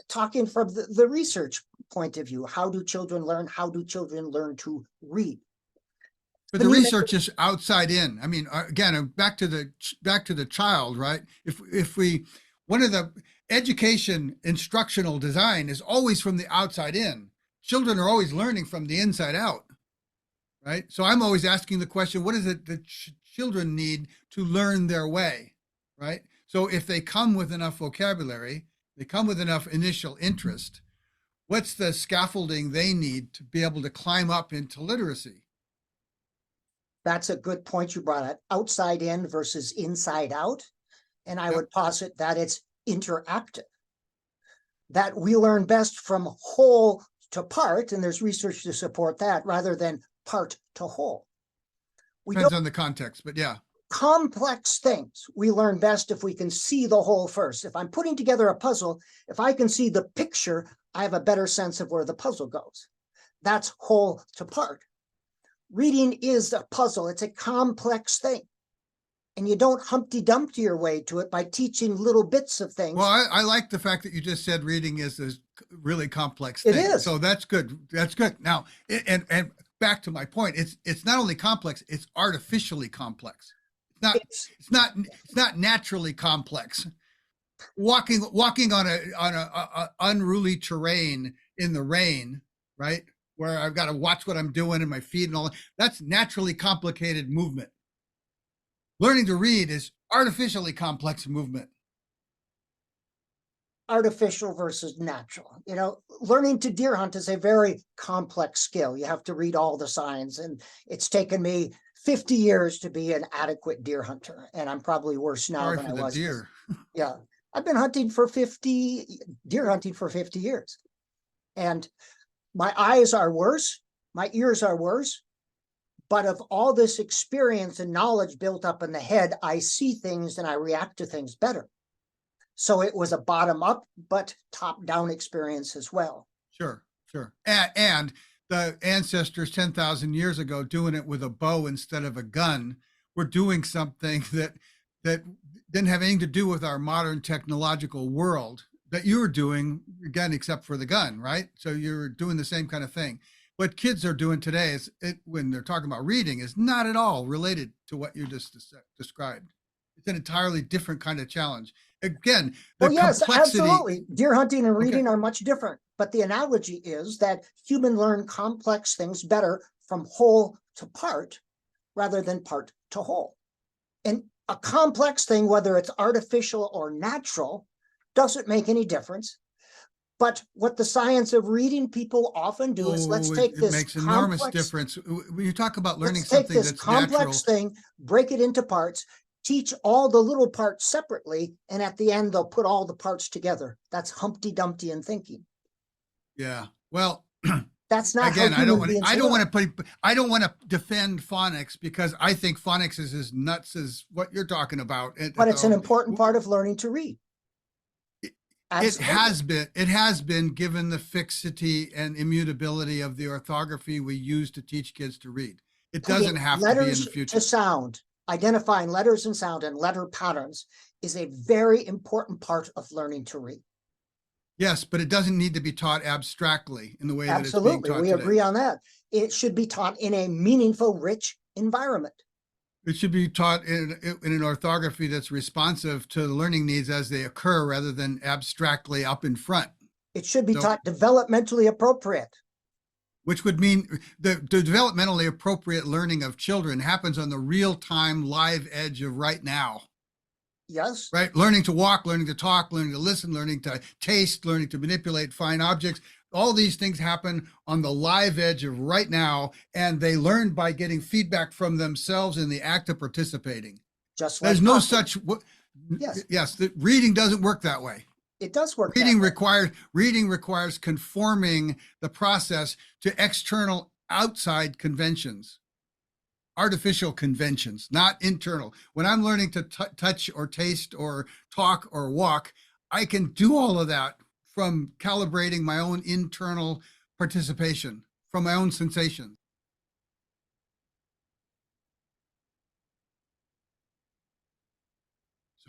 talking from the research point of view. How do children learn? How do children learn to read? But the research is outside in. I mean, again, back to the child, right? One of the education instructional design is always from the outside in. Children are always learning from the inside out. Right. So I'm always asking the question, what is it that children need to learn their way? Right. So if they come with enough vocabulary, they come with enough initial interest, what's the scaffolding they need to be able to climb up into literacy? That's a good point you brought up. Outside in versus inside out. And I would posit that it's interactive, that we learn best from whole to part. And there's research to support that rather than part to whole. Depends on the context, but yeah. Complex things we learn best if we can see the whole first. If I'm putting together a puzzle, if I can see the picture, I have a better sense of where the puzzle goes. That's whole to part. Reading is a puzzle. It's a complex thing. And you don't Humpty Dumpty your way to it by teaching little bits of things. Well, I like the fact that you just said reading is a really complex thing. It is. So that's good. That's good. Now, and back to my point, it's not only complex, it's artificially complex. It's not naturally complex. Walking on a unruly terrain in the rain, right? Where I've got to watch what I'm doing and my feet and all that. That's naturally complicated movement. Learning to read is artificially complex movement. Artificial versus natural. You know, learning to deer hunt is a very complex skill. You have to read all the signs, and it's taken me 50 years to be an adequate deer hunter, and I'm probably worse now Sorry than for I the was. deer. Yeah, I've been deer hunting for 50 years, and my eyes are worse, my ears are worse, but of all this experience and knowledge built up in the head, I see things and I react to things better. So it was a bottom up, but top down experience as well. Sure, sure. And the ancestors 10,000 years ago doing it with a bow instead of a gun were doing something that didn't have anything to do with our modern technological world that you were doing, again, except for the gun, right? So you're doing the same kind of thing. What kids are doing today is when they're talking about reading is not at all related to what you just described. It's an entirely different kind of challenge. Again, the Well, yes, complexity. absolutely. Deer hunting and reading Okay. are much different, but the analogy is that humans learn complex things better from whole to part rather than part to whole. And a complex thing, whether it's artificial or natural, doesn't make any difference. But what the science of reading people often do is let's Oh, take it this makes enormous complex, difference. When you talk about learning let's take something this that's natural, complex thing, break it into parts, teach all the little parts separately, and at the end they'll put all the parts together. That's Humpty Dumpty in thinking. yeah. Well, That's not how again, I don't human want to, beings I don't learn. want to put, I don't want to defend phonics because I think phonics is as nuts as what you're talking about. But it's an important part of learning to read. Absolutely. It has been given the fixity and immutability of the orthography we use to teach kids to read. It doesn't Putting have to be in letters the future. to sound, identifying letters and sound and letter patterns is a very important part of learning to read. Yes, but it doesn't need to be taught abstractly in the way that it's being Absolutely. taught We today. agree on that. It should be taught in a meaningful, rich environment. It should be taught in an orthography that's responsive to the learning needs as they occur rather than abstractly up in front. It should be So, taught developmentally appropriate. which would mean the developmentally appropriate learning of children happens on the real-time live edge of right now. Yes. Right? Learning to walk, learning to talk, learning to listen, learning to taste, learning to manipulate fine objects. All these things happen on the live edge of right now, and they learn by getting feedback from themselves in the act of participating. Just like There's no talking. such, Yes, yes, the reading doesn't work that way. it does work that way. Reading requires conforming the process to external outside conventions, artificial conventions, not internal. When I'm learning to touch or taste or talk or walk, I can do all of that from calibrating my own internal participation, from my own sensations.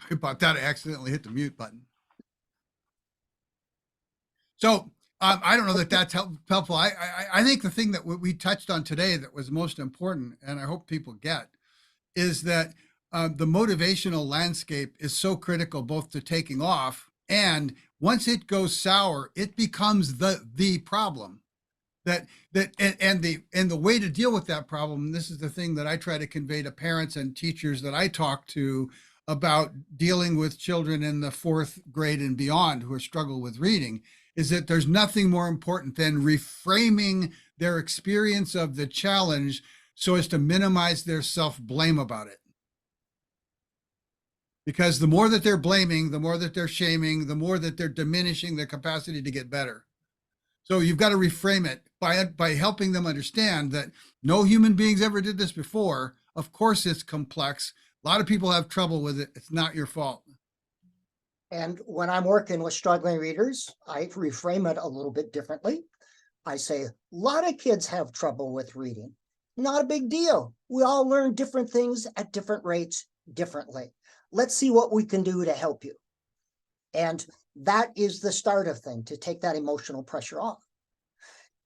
Sorry about that. I accidentally hit the mute button. So I don't know that that's helpful. I think the thing that we touched on today that was most important, and I hope people get, is that the motivational landscape is so critical both to taking off, and once it goes sour, it becomes the problem. And the way to deal with that problem, and this is the thing that I try to convey to parents and teachers that I talk to about dealing with children in the 4th grade and beyond who are struggle with reading, is that there's nothing more important than reframing their experience of the challenge so as to minimize their self-blame about it. Because the more that they're blaming, the more that they're shaming, the more that they're diminishing their capacity to get better. So you've got to reframe it by helping them understand that no human beings ever did this before. Of course, it's complex. A lot of people have trouble with it. It's not your fault. And when I'm working with struggling readers, I reframe it a little bit differently. I say, a lot of kids have trouble with reading. Not a big deal. We all learn different things at different rates differently. Let's see what we can do to help you. And that is the start of things, to take that emotional pressure off.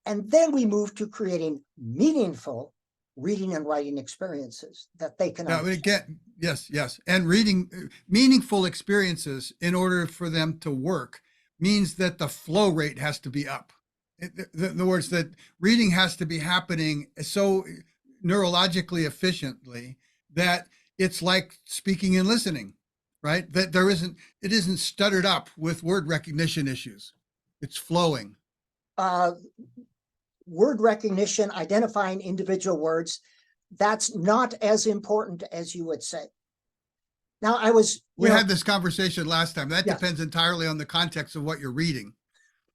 And then we move to creating meaningful reading and writing experiences that they can understand. Yes. And reading meaningful experiences in order for them to work means that the flow rate has to be up. In other words, that reading has to be happening so neurologically efficiently that it's like speaking and listening, right? That it isn't stuttered up with word recognition issues. It's flowing. Uh, Word recognition, identifying individual words, that's not as important as you would say. Now, We had this conversation last time. That yes. depends entirely on the context of what you're reading.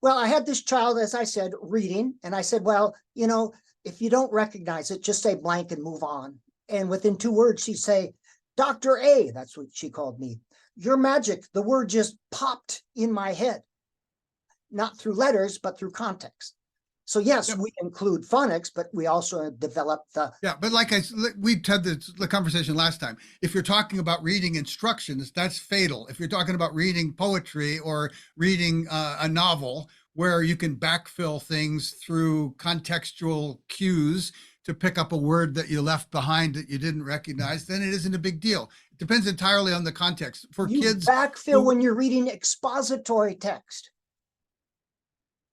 Well, I had this child, as I said, reading, and I said, well, if you don't recognize it, just say blank and move on. And within 2 words, she'd say, Dr. A, that's what she called me. You're magic. The word just popped in my head, not through letters, but through context. So yes, Yep. we include phonics, but we also develop Yeah, but we had the conversation last time. If you're talking about reading instructions, that's fatal. If you're talking about reading poetry or reading a novel where you can backfill things through contextual cues to pick up a word that you left behind that you didn't recognize, then it isn't a big deal. It depends entirely on the context. For you kids backfill when you're reading expository text.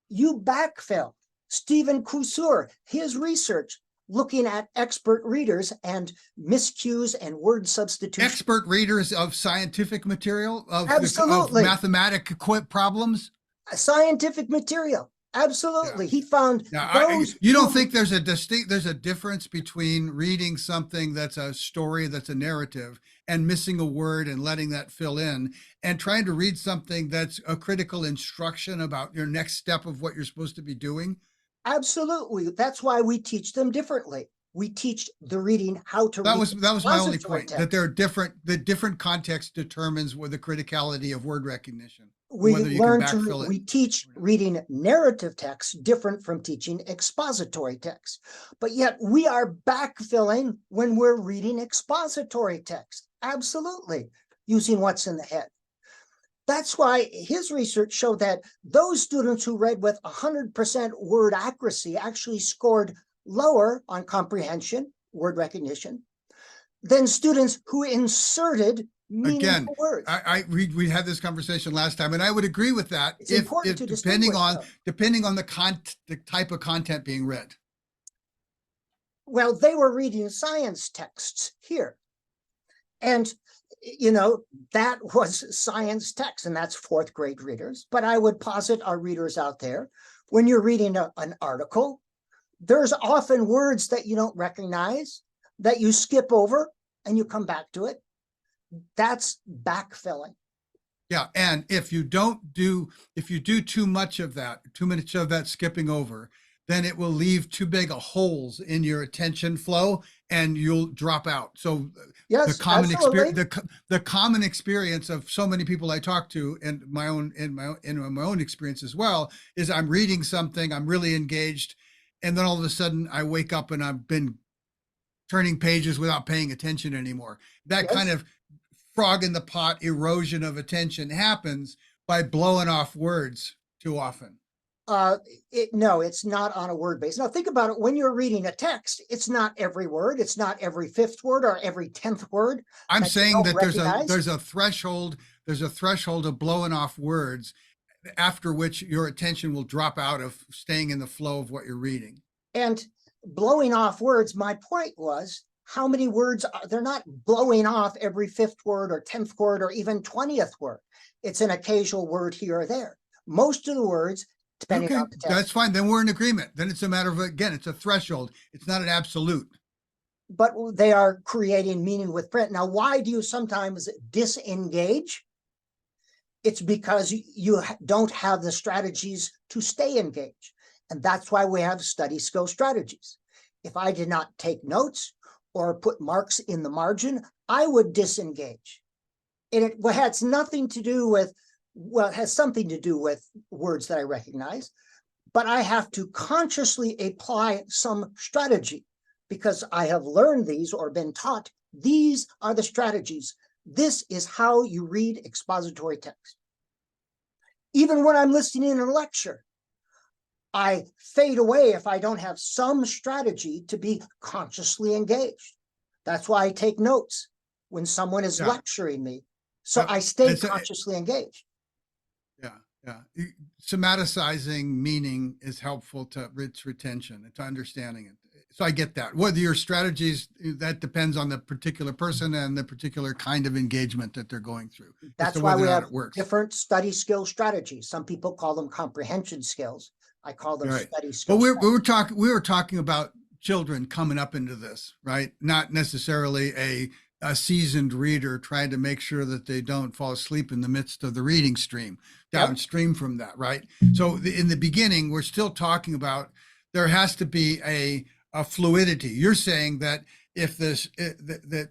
You backfill. Stephen Couture, his research looking at expert readers and miscues and word substitution. Expert readers of scientific material, of Absolutely. mathematic problems. Scientific material. Absolutely. Yeah. He found you don't think there's a difference between reading something that's a story, that's a narrative, and missing a word and letting that fill in, and trying to read something that's a critical instruction about your next step of what you're supposed to be doing? Absolutely. That's why we teach them differently. We teach the reading how to read. That was my only expository point, text. that there are the different context determines what the criticality of word recognition. We whether you can learn backfill it. we teach reading narrative text different from teaching expository text, but yet we are backfilling when we're reading expository text. Absolutely, using what's in the head. That's why his research showed that those students who read with 100% word accuracy actually scored lower on comprehension, word recognition, than students who inserted meaningful words. We had this conversation last time, and I would agree with that. It's important to depending on the type of content being read. Well, they were reading science texts here, and that was science text, and that's 4th grade readers. But I would posit our readers out there, when you're reading an article, there's often words that you don't recognize, that you skip over, and you come back to it. That's backfilling. Yeah, and if you do too much of that skipping over, then it will leave too big a holes in your attention flow, and you'll drop out. So yes, the common experience of so many people I talk to, and my own experience as well, is I'm reading something, I'm really engaged, and then all of a sudden I wake up and I've been turning pages without paying attention anymore. That kind of frog in the pot erosion of attention happens by blowing off words too often. No, it's not on a word base. Now think about it. When you're reading a text, it's not every word. It's not every 5th word or every 10th word. I'm saying that there's a threshold of blowing off words after which your attention will drop out of staying in the flow of what you're reading. And blowing off words, my point was, how many words they're not blowing off every 5th word or 10th word or even 20th word. It's an occasional word here or there. Most of the words, depending on the text. That's fine. Then we're in agreement. Then it's a matter of, again, it's a threshold. It's not an absolute. But they are creating meaning with print. Now, why do you sometimes disengage? It's because you don't have the strategies to stay engaged. And that's why we have study skill strategies. If I did not take notes or put marks in the margin, I would disengage. And it has nothing to do with, well, it has something to do with words that I recognize, but I have to consciously apply some strategy because I have learned these or been taught these are the strategies. This is how you read expository text. Even when I'm listening in a lecture, I fade away if I don't have some strategy to be consciously engaged. That's why I take notes when someone is lecturing me. So I stay consciously engaged. Yeah. Yeah. Somaticizing meaning is helpful to its retention and to understanding it. So I get that. Whether your strategies, that depends on the particular person and the particular kind of engagement that they're going through as to That's why whether or we not have it works. different study skill strategies. Some people call them comprehension skills. I call them Right. study But skills. we were talking about children coming up into this, right? Not necessarily a seasoned reader trying to make sure that they don't fall asleep in the midst of the reading stream, Yep. downstream from that, right? So in the beginning, we're still talking about there has to be a fluidity. You're saying that if this that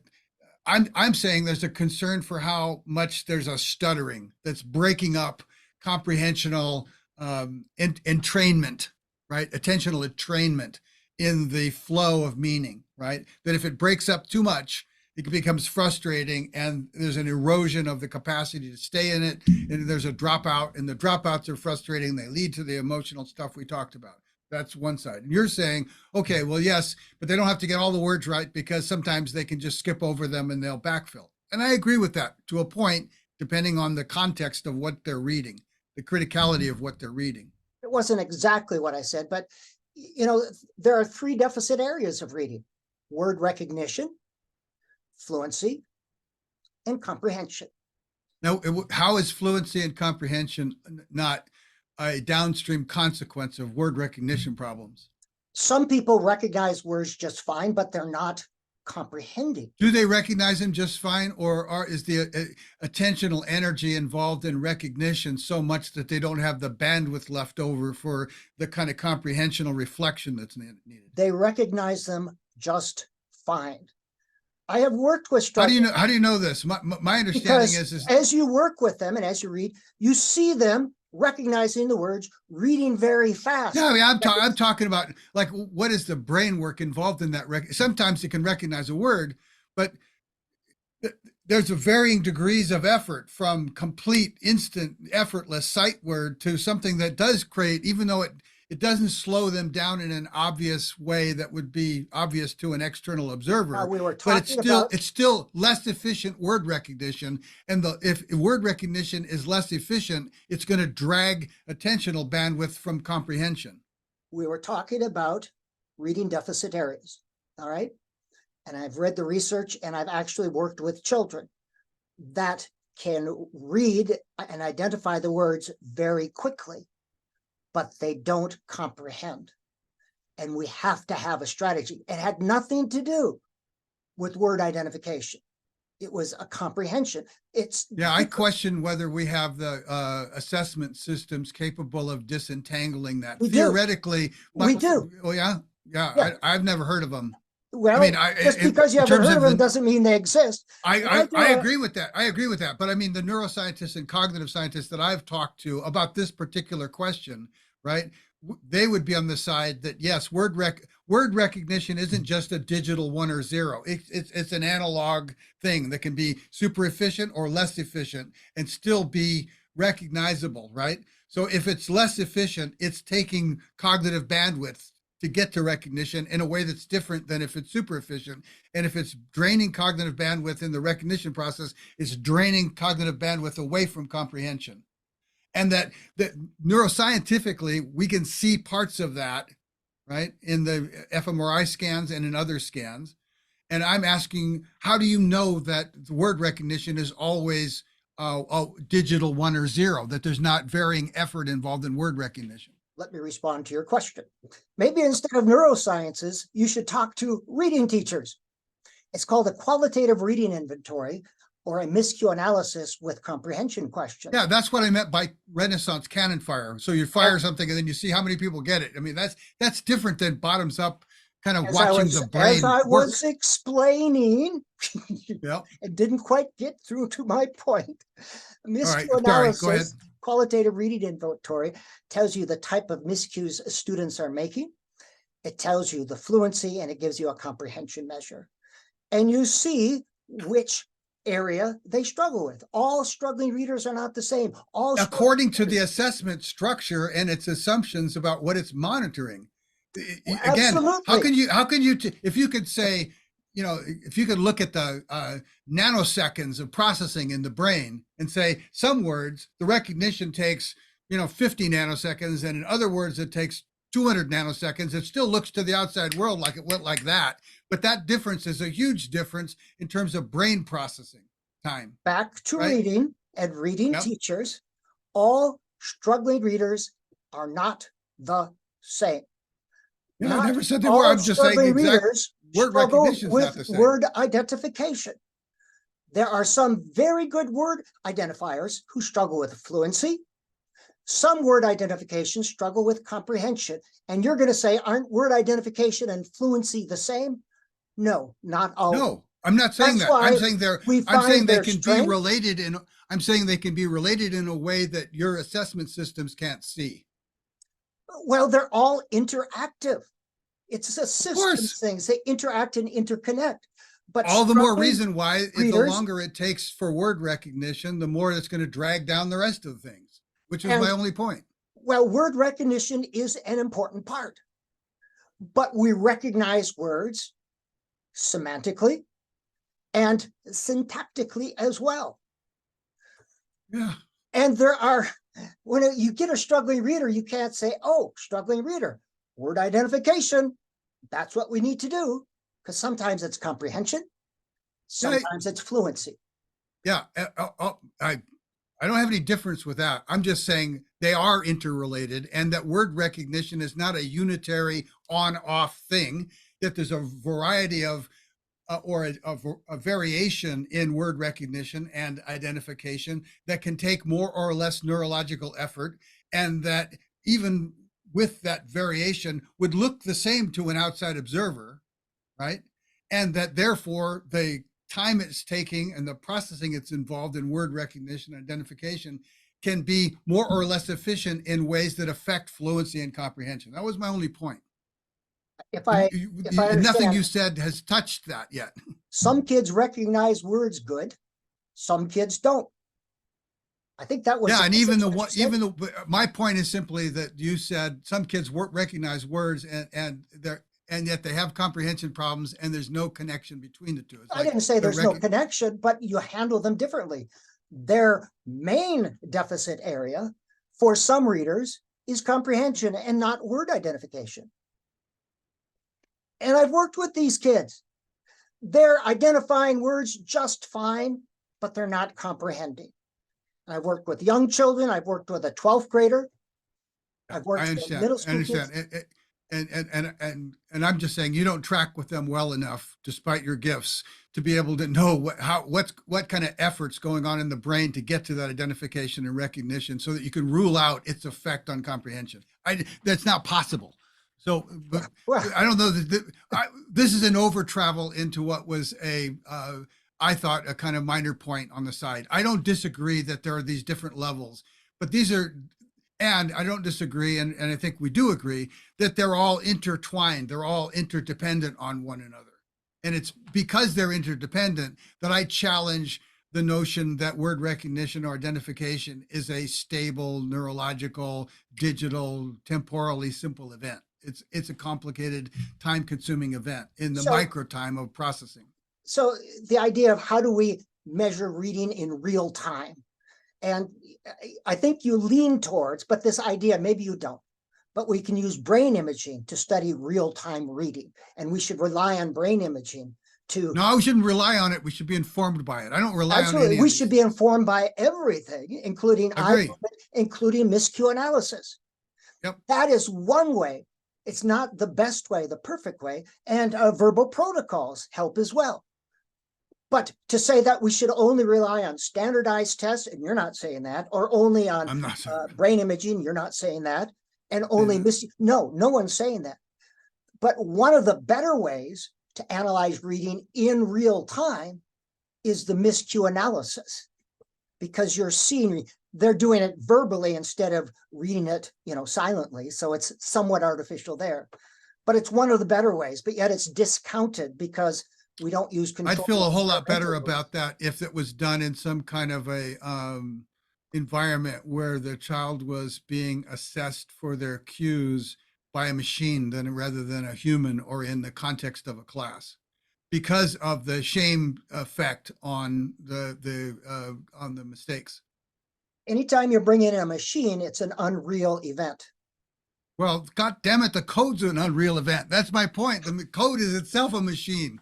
I'm saying there's a concern for how much there's a stuttering that's breaking up comprehensional entrainment, right? Attentional entrainment in the flow of meaning, right? That if it breaks up too much, it becomes frustrating and there's an erosion of the capacity to stay in it. And there's a dropout, and the dropouts are frustrating. They lead to the emotional stuff we talked about. That's one side. And you're saying, okay, well, yes, but they don't have to get all the words right because sometimes they can just skip over them and they'll backfill. And I agree with that to a point, depending on the context of what they're reading, the criticality of what they're reading. It wasn't exactly what I said, but there are three deficit areas of reading: word recognition, fluency, and comprehension. Now, how is fluency and comprehension not a downstream consequence of word recognition problems? Some people recognize words just fine, but they're not comprehending. Do they recognize them just fine, or is the attentional energy involved in recognition so much that they don't have the bandwidth left over for the kind of comprehensional reflection that's needed? They recognize them just fine. I have worked with How do you know this? My understanding is as you work with them and as you read, you see them recognizing the words, reading very fast. Yeah, I mean, I'm talking about, like, what is the brain work involved in that? Sometimes it can recognize a word, but there's a varying degrees of effort, from complete, instant, effortless sight word to something that does create, even though it doesn't slow them down in an obvious way that would be obvious to an external observer. We were but talking it's still less efficient word recognition. And if word recognition is less efficient, it's going to drag attentional bandwidth from comprehension. We were talking about reading deficit areas. All right. And I've read the research, and I've actually worked with children that can read and identify the words very quickly, but they don't comprehend. And we have to have a strategy. It had nothing to do with word identification. It was a comprehension. I question whether we have the assessment systems capable of disentangling that. Theoretically, we do. Oh, yeah? I've never heard of them. Well, I mean, just because you haven't heard of them doesn't mean they exist. I agree with that. I agree with that. But I mean, the neuroscientists and cognitive scientists that I've talked to about this particular question, right? They would be on the side that, yes, word recognition isn't just a digital 1 or 0. It's an analog thing that can be super efficient or less efficient and still be recognizable, right? So if it's less efficient, it's taking cognitive bandwidth to get to recognition in a way that's different than if it's super efficient. And if it's draining cognitive bandwidth in the recognition process, it's draining cognitive bandwidth away from comprehension. And that neuroscientifically, we can see parts of that, right, in the fMRI scans and in other scans. And I'm asking, how do you know that word recognition is always a digital 1 or 0, that there's not varying effort involved in word recognition? Let me respond to your question. Maybe instead of neurosciences, you should talk to reading teachers. It's called a qualitative reading inventory, or a miscue analysis with comprehension questions. Yeah, that's what I meant by Renaissance cannon fire. So you fire something and then you see how many people get it. I mean, that's different than bottoms up kind of watching the brain. As I was explaining, yep. It didn't quite get through to my point. Miscue All right, analysis, go ahead. qualitative reading inventory, tells you the type of miscues students are making. It tells you the fluency, and it gives you a comprehension measure. And you see which area they struggle with. All struggling readers are not the same. According to the assessment structure and its assumptions about what it's monitoring. Again, absolutely. how can you if you could say, if you could look at the nanoseconds of processing in the brain and say some words, the recognition takes 50 nanoseconds, and in other words, it takes 200 nanoseconds. It still looks to the outside world like it went like that. But that difference is a huge difference in terms of brain processing time, Back to right? reading and reading Yep. teachers. All struggling readers are not the same. Yeah, I Not never said they were. all I'm just saying the struggling exact readers word struggle recognition is not with the same. word identification. There are some very good word identifiers who struggle with fluency. Some word identifications struggle with comprehension. And you're going to say, aren't word identification and fluency the same? No, not all. No, I'm not saying That's that. I'm why saying they're. we I'm saying find they their can be strength. related in. I'm saying they can be related in a way that your assessment systems can't see. Well, they're all interactive. It's a Of systems course, things. They interact and interconnect. But all the more struggling reason why the readers, longer it takes for word recognition, the more it's going to drag down the rest of the things, which was my and only point. well, word recognition is an important part. But we recognize words semantically and syntactically as well. Yeah. And there are, when you get a struggling reader, you can't say, oh, struggling reader, word identification, that's what we need to do. Because sometimes it's comprehension, Yeah. sometimes it's fluency. Yeah. I don't have any difference with that. I'm just saying they are interrelated and that word recognition is not a unitary on-off thing, that there's a variety of or a variation in word recognition and identification that can take more or less neurological effort, and that even with that variation would look the same to an outside observer, right? And that therefore the time it's taking and the processing it's involved in word recognition and identification can be more or less efficient in ways that affect fluency and comprehension. That was my only point. If I Nothing you understand, said has touched that yet. some kids recognize words good, some kids don't. I think that was Yeah, the and message even the that you one, said. my point is simply that you said some kids recognize words and yet they have comprehension problems and there's no connection between the two. It's I like didn't say the there's no connection, but you handle them differently. Their main deficit area for some readers is comprehension and not word identification. And I've worked with these kids. They're identifying words just fine, but they're not comprehending. I've worked with young children. I've worked with a 12th grader. I've I worked with understand. middle I school understand. kids. And I'm just saying you don't track with them well enough, despite your gifts, to be able to know what kind of efforts going on in the brain to get to that identification and recognition, so that you can rule out its effect on comprehension. That's not possible. So, but Well, I don't know this is an over travel into what was I thought a kind of minor point on the side. I don't disagree that there are these different levels, but these are. And I don't disagree, and I think we do agree that they're all intertwined, they're all interdependent on one another. And it's because they're interdependent that I challenge the notion that word recognition or identification is a stable, neurological, digital, temporally simple event. It's a complicated, time-consuming event in the so micro time of processing. so the idea of how do we measure reading in real time? And I think you lean towards, but this idea, maybe you don't, but we can use brain imaging to study real-time reading. And we should rely on brain imaging to, No, we shouldn't rely on it. We should be informed by it. I don't rely on absolutely, any of we these should be things. informed by everything, including eye Agree. movement, including miscue analysis. Yep. That is one way. It's not the best way, the perfect way. And verbal protocols help as well. But to say that we should only rely on standardized tests, and you're not saying that, or only on I'm not saying that. brain imaging, you're not saying that, and Saying only that. no one's saying that. But one of the better ways to analyze reading in real time is the miscue analysis, because you're seeing, they're doing it verbally instead of reading it, silently. So it's somewhat artificial there. But it's one of the better ways, but yet it's discounted because we don't use I'd control feel a whole lot better experimental groups. about that if it was done in some kind of a environment where the child was being assessed for their cues by a machine rather than a human, or in the context of a class, because of the shame effect on the mistakes. Anytime you bring in a machine, it's an unreal event. Well, God damn it, the code's an unreal event. That's my point. The code is itself a machine.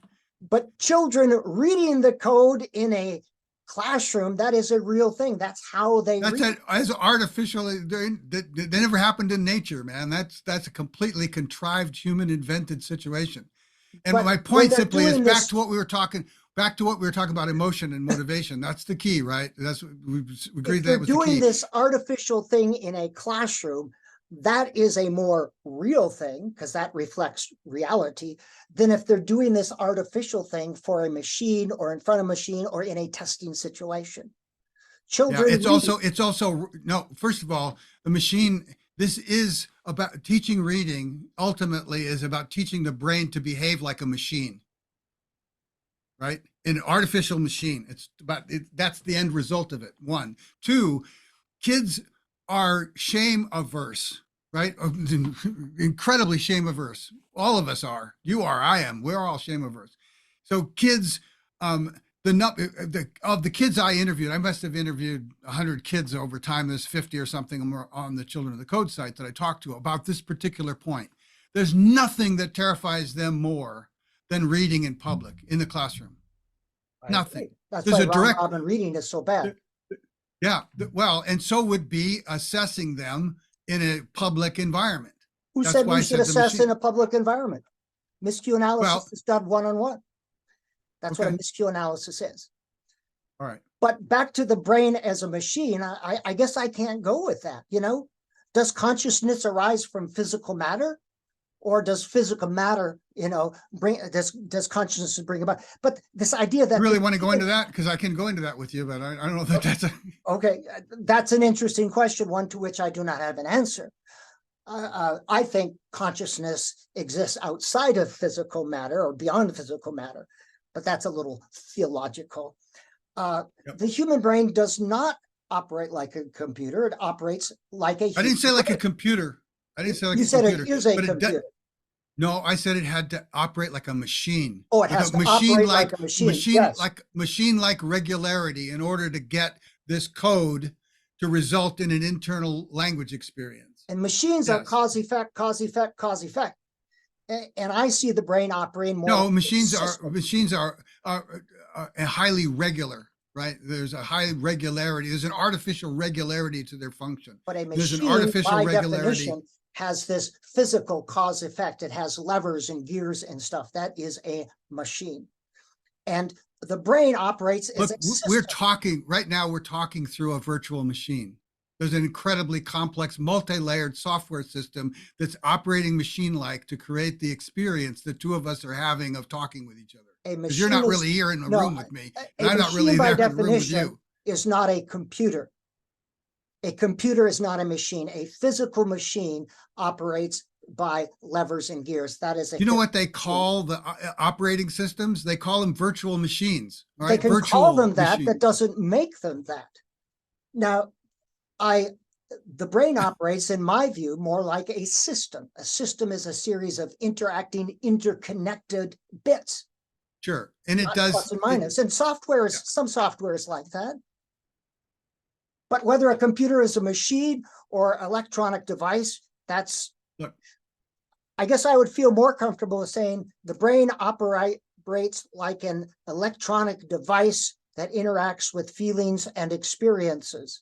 But children reading the code in a classroom, that is a real thing. That's how they That's read. as artificial. They never happened in nature, man. That's a completely contrived, human invented situation. And But my when point they're simply is doing back this- to what we were talking. Back to what we were talking about, emotion and motivation. That's the key, right? That's what we agreed if that they're was the doing key. this artificial thing in a classroom, that is a more real thing because that reflects reality than if they're doing this artificial thing for a machine or in front of a machine or in a testing situation. Yeah, Children it's reading- also no. First of all, the machine. This is about teaching reading. Ultimately, is about teaching the brain to behave like a machine. Right? An artificial machine. It's about it, that's the end result of it. One. Two, kids are shame averse, right? Incredibly shame averse. All of us are. You are, I am. We're all shame averse. So kids, of the kids I interviewed, I must have interviewed 100 kids over time. There's 50 or something more on the Children of the Code site that I talked to about this particular point. There's nothing that terrifies them more than reading in public in the classroom. Nothing. That's There's why a direct- round robin reading is so bad. Yeah, well, and so would be assessing them in a public environment. Who That's said why we I should said the assess machine- in a public environment? Miscue analysis Well- is done one-on-one. That's what a Okay. miscue analysis is. All right. But back to the brain as a machine, I guess I can't go with that. Does consciousness arise from physical matter, or does physical matter, does consciousness bring about? But this idea that You really want to go into that? Because I can go into that with you, but I don't know that that's a. okay, that's an interesting question, one to which I do not have an answer. I think consciousness exists outside of physical matter or beyond physical matter, but that's a little theological. Yep. The human brain does not operate like a computer. It operates like a I didn't say human like a brain. computer. I didn't say like You a said computer. it is a but computer. No, I said it had to operate like a machine. Oh, it With has a to operate like a machine. Yes. machine-like regularity in order to get this code to result in an internal language experience. And machines are Yes. cause effect, cause effect, cause effect. And I see the brain operating more. No, like a machines are system. highly regular, right? There's a high regularity. There's an artificial regularity to their function. But a There's an machine, artificial by regularity. definition, has this physical cause effect. It has levers and gears and stuff. That is a machine. And the brain operates as Look, a system. we're talking right now. We're talking through a virtual machine. There's an incredibly complex, multi-layered software system that's operating machine-like to create the experience the two of us are having of talking with each other. A Because you're not machine is- really here in the no, room with me, a and I'm not machine really by there in the room with definition you. is not a computer. A computer is not a machine. A physical machine operates by levers and gears. That is a You know what they physical machine. call the operating systems? They call them virtual machines. Right? They can virtual call them that. machines. That doesn't make them that. Now, the brain operates, in my view, more like a system. A system is a series of interacting, interconnected bits, Sure, and it not does. plus and minus. And software is some software is like that. But whether a computer is a machine or electronic device, that's. Look. I guess I would feel more comfortable saying the brain operates like an electronic device that interacts with feelings and experiences.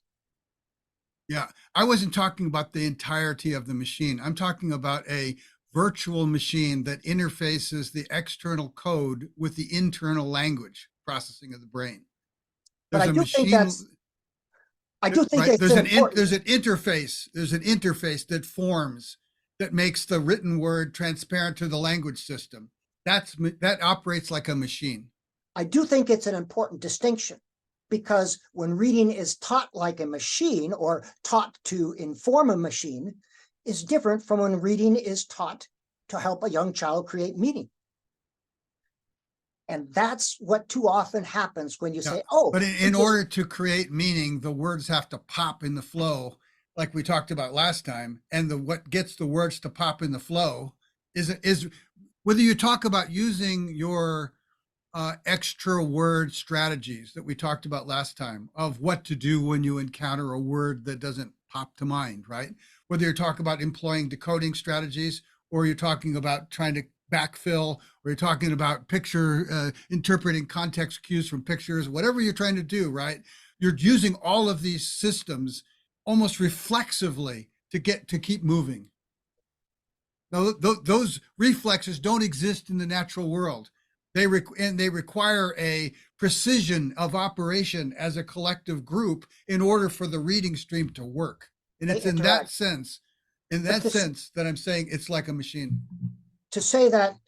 Yeah, I wasn't talking about the entirety of the machine. I'm talking about a virtual machine that interfaces the external code with the internal language processing of the brain. But I There's a do think machine. that's. I do think Right, it's there's important. there's an interface. There's an interface that forms that makes the written word transparent to the language system. That operates like a machine. I do think it's an important distinction because when reading is taught like a machine or taught to inform a machine is different from when reading is taught to help a young child create meaning. And that's what too often happens when you Yeah, say, oh. But in order to create meaning, the words have to pop in the flow, like we talked about last time. And what gets the words to pop in the flow is whether you talk about using your extra word strategies that we talked about last time of what to do when you encounter a word that doesn't pop to mind, right? Whether you're talking about employing decoding strategies, or you're talking about trying to backfill, or you're talking about interpreting context cues from pictures, whatever you're trying to do, right? You're using all of these systems almost reflexively to keep moving. Now, those reflexes don't exist in the natural world. They require a precision of operation as a collective group in order for the reading stream to work. And They it's in that interact. sense, But that I'm saying it's like a machine. to say that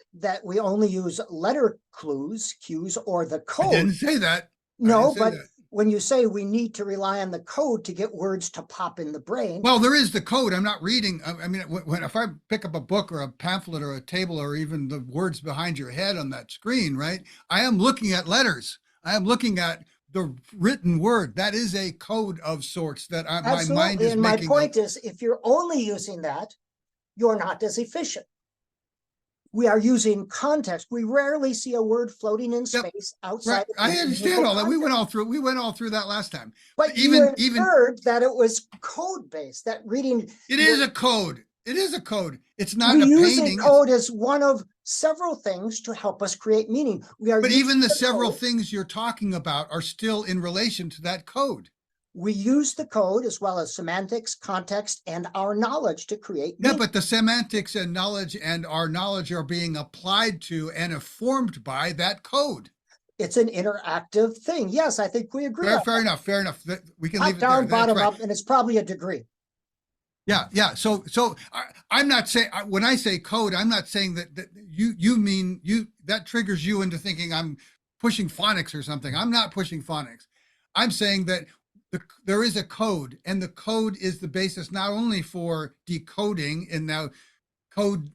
we only use letter cues, or the I didn't code. say that. I No, didn't say but that. when you say we need to rely on the code to get words to pop in the brain, Well, there is the code. I'm not reading. I mean, if I pick up a book or a pamphlet or a table or even the words behind your head on that screen, right? I am looking at letters. I am looking at the written word. That is a code of sorts that my mind absolutely. is And my making. point is, if you're only using that, you're not as efficient. We are using context. We rarely see a word floating in Yep. space outside Right. of I its understand meaningful all that. context. We went all through that last time. But you Even inferred that it was code based, that reading. it is a code. It is a code. It's not We a use a painting. code as one of several things to help us create meaning. We are But using even the the several code. things you're talking about are still in relation to that code. We use the code as well as semantics, context, and our knowledge to create Yeah, meaning. but the semantics and knowledge and our knowledge are being applied to and informed by that code. It's an interactive thing. Yes, I think we agree on Fair that. enough. Fair enough. We can Top leave it there. down, That's bottom right. up, and it's probably a degree. Yeah. So I'm not saying, when I say code, I'm not saying that you mean that triggers you into thinking I'm pushing phonics or something. I'm not pushing phonics. I'm saying that there is a code, and the code is the basis not only for decoding in now code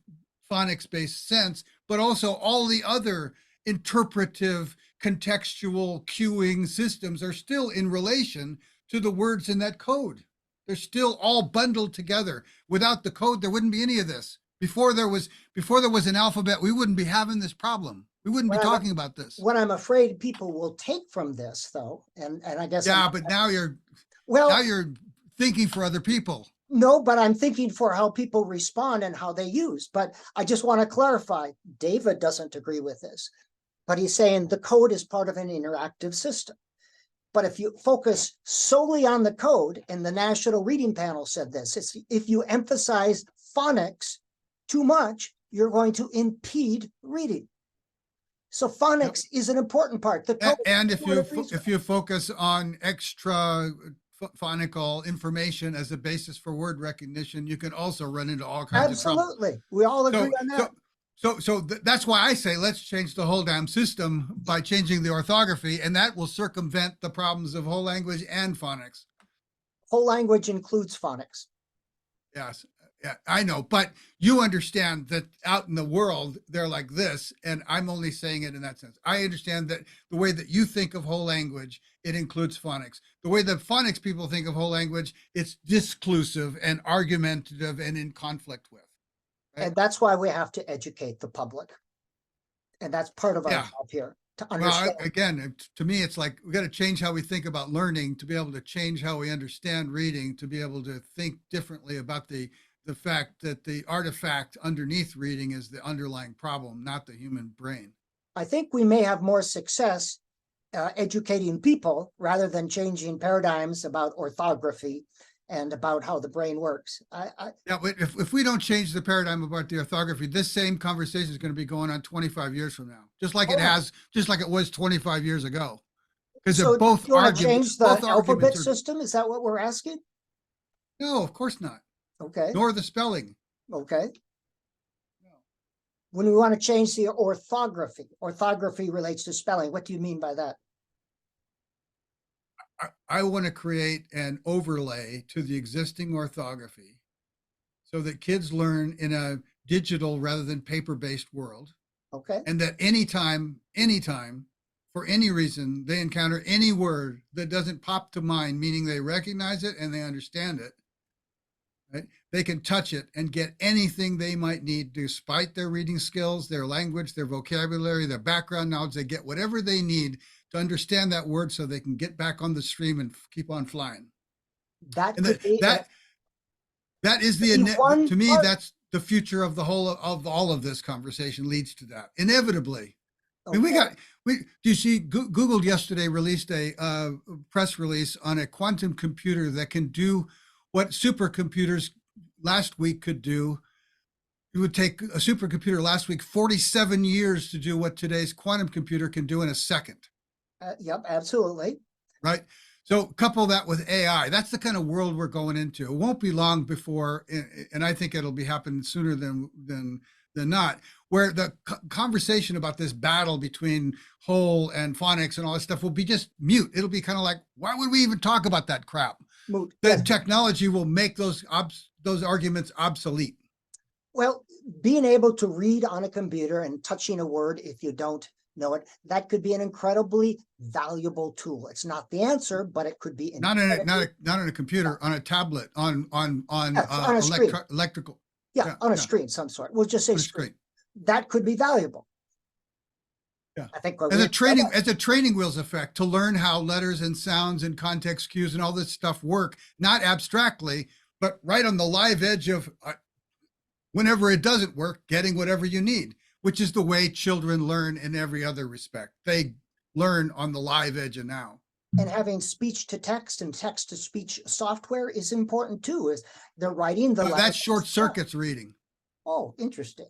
phonics based sense, but also all the other interpretive contextual cueing systems are still in relation to the words in that code. They're still all bundled together. Without the code, there wouldn't be any of this. Before there was an alphabet, we wouldn't be having this problem. We wouldn't be talking about this. What I'm afraid people will take from this, though, and I guess Yeah, but now you're well, thinking for other people. no, but I'm thinking for how people respond and how they use. But I just want to clarify, David doesn't agree with this, but he's saying the code is part of an interactive system. But if you focus solely on the code, and the National Reading Panel said this, it's if you emphasize phonics too much, you're going to impede reading. So phonics is an important part. The code And if you focus on extra phonical information as a basis for word recognition, you can also run into all kinds of trouble. absolutely, we all agree on that. So that's why I say let's change the whole damn system by changing the orthography, and that will circumvent the problems of whole language and phonics. Whole language includes phonics. Yes, yeah, I know, but you understand that out in the world they're like this, and I'm only saying it in that sense. I understand that the way that you think of whole language, it includes phonics. The way the phonics people think of whole language, it's disclusive and argumentative and in conflict with. Right? And that's why we have to educate the public. And that's part of our job here, to understand. Well, again, to me, it's like we got to change how we think about learning to be able to change how we understand reading, to be able to think differently about the fact that the artifact underneath reading is the underlying problem, not the human brain. I think we may have more success educating people rather than changing paradigms about orthography and about how the brain works. Yeah, but if we don't change the paradigm about the orthography, this same conversation is going to be going on 25 years from now, just like it was 25 years ago. Because so both you want to change the alphabet are, system? Is that what we're asking? No, of course not. Okay. Nor the spelling. Okay. No. When we want to change the orthography relates to spelling. What do you mean by that? I want to create an overlay to the existing orthography so that kids learn in a digital rather than paper-based world. Okay. And that anytime, for any reason, they encounter any word that doesn't pop to mind, meaning they recognize it and they understand it, right? They can touch it and get anything they might need despite their reading skills, their language, their vocabulary, their background knowledge. They get whatever they need to understand that word so they can get back on the stream and keep on flying. That And could be that is one to me, part. that's the future of the whole of all of this conversation leads to that inevitably. I mean, Okay. do you see Google yesterday released a press release on a quantum computer that can do what supercomputers last week could do. It would take a supercomputer last week 47 years to do what today's quantum computer can do in a second. Yep, absolutely. Right. So couple that with AI. That's the kind of world we're going into. It won't be long before, and I think it'll be happening sooner than not, where the conversation about this battle between whole and phonics and all this stuff will be just mute. It'll be kind of like, why would we even talk about that crap? Moot. The Yes. technology will make those arguments obsolete. Well, being able to read on a computer and touching a word if you don't know it, that could be an incredibly valuable tool. It's not the answer, but it could be Not on a computer, on a tablet, on on a screen. electrical. on a screen, some sort. We'll just say On a screen. screen. That could be valuable. Yeah. I think As a training wheels effect to learn how letters and sounds and context cues and all this stuff work, not abstractly, but right on the live edge of whenever it doesn't work, getting whatever you need, which is the way children learn in every other respect. They learn on the live edge of now. And having speech to text and text to speech software is important too. Is they're writing the That letters short themselves. circuits reading. Oh, interesting.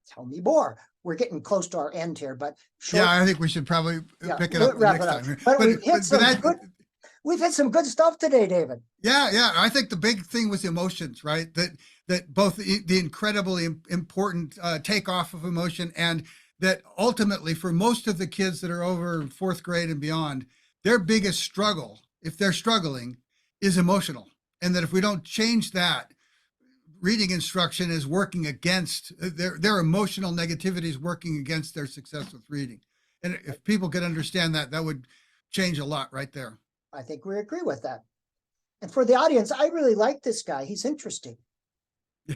Tell me more. We're getting close to our end here, but Yeah, I think we should probably pick it we'll up wrap next it up. time. But we've hit some good stuff today, David. Yeah. I think the big thing was emotions, right? That both the incredibly important takeoff of emotion, and that ultimately for most of the kids that are over fourth grade and beyond, their biggest struggle, if they're struggling, is emotional. And that if we don't change that, reading instruction is working against their emotional negativity is working against their success with reading. And if people could understand that, that would change a lot right there. I think we agree with that. And for the audience, I really like this guy. He's interesting.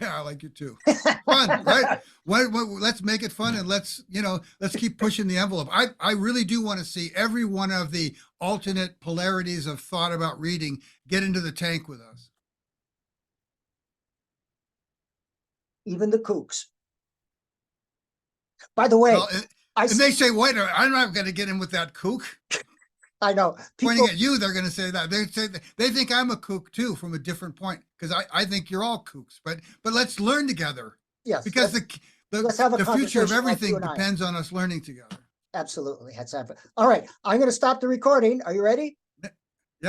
Yeah, I like it too. Fun, right? Let's make it fun, and let's keep pushing the envelope. I really do want to see every one of the alternate polarities of thought about reading get into the tank with us. Even the kooks. By the way, Well, and they say, "Wait, I'm not going to get in with that kook." I know. Pointing at you, they're going to say that. They think I'm a kook too, from a different point, because I think you're all kooks. But let's learn together. Yes, because let's have a the future of conversation like everything you and I. depends on us learning together. Absolutely. All right, I'm going to stop the recording. Are you ready?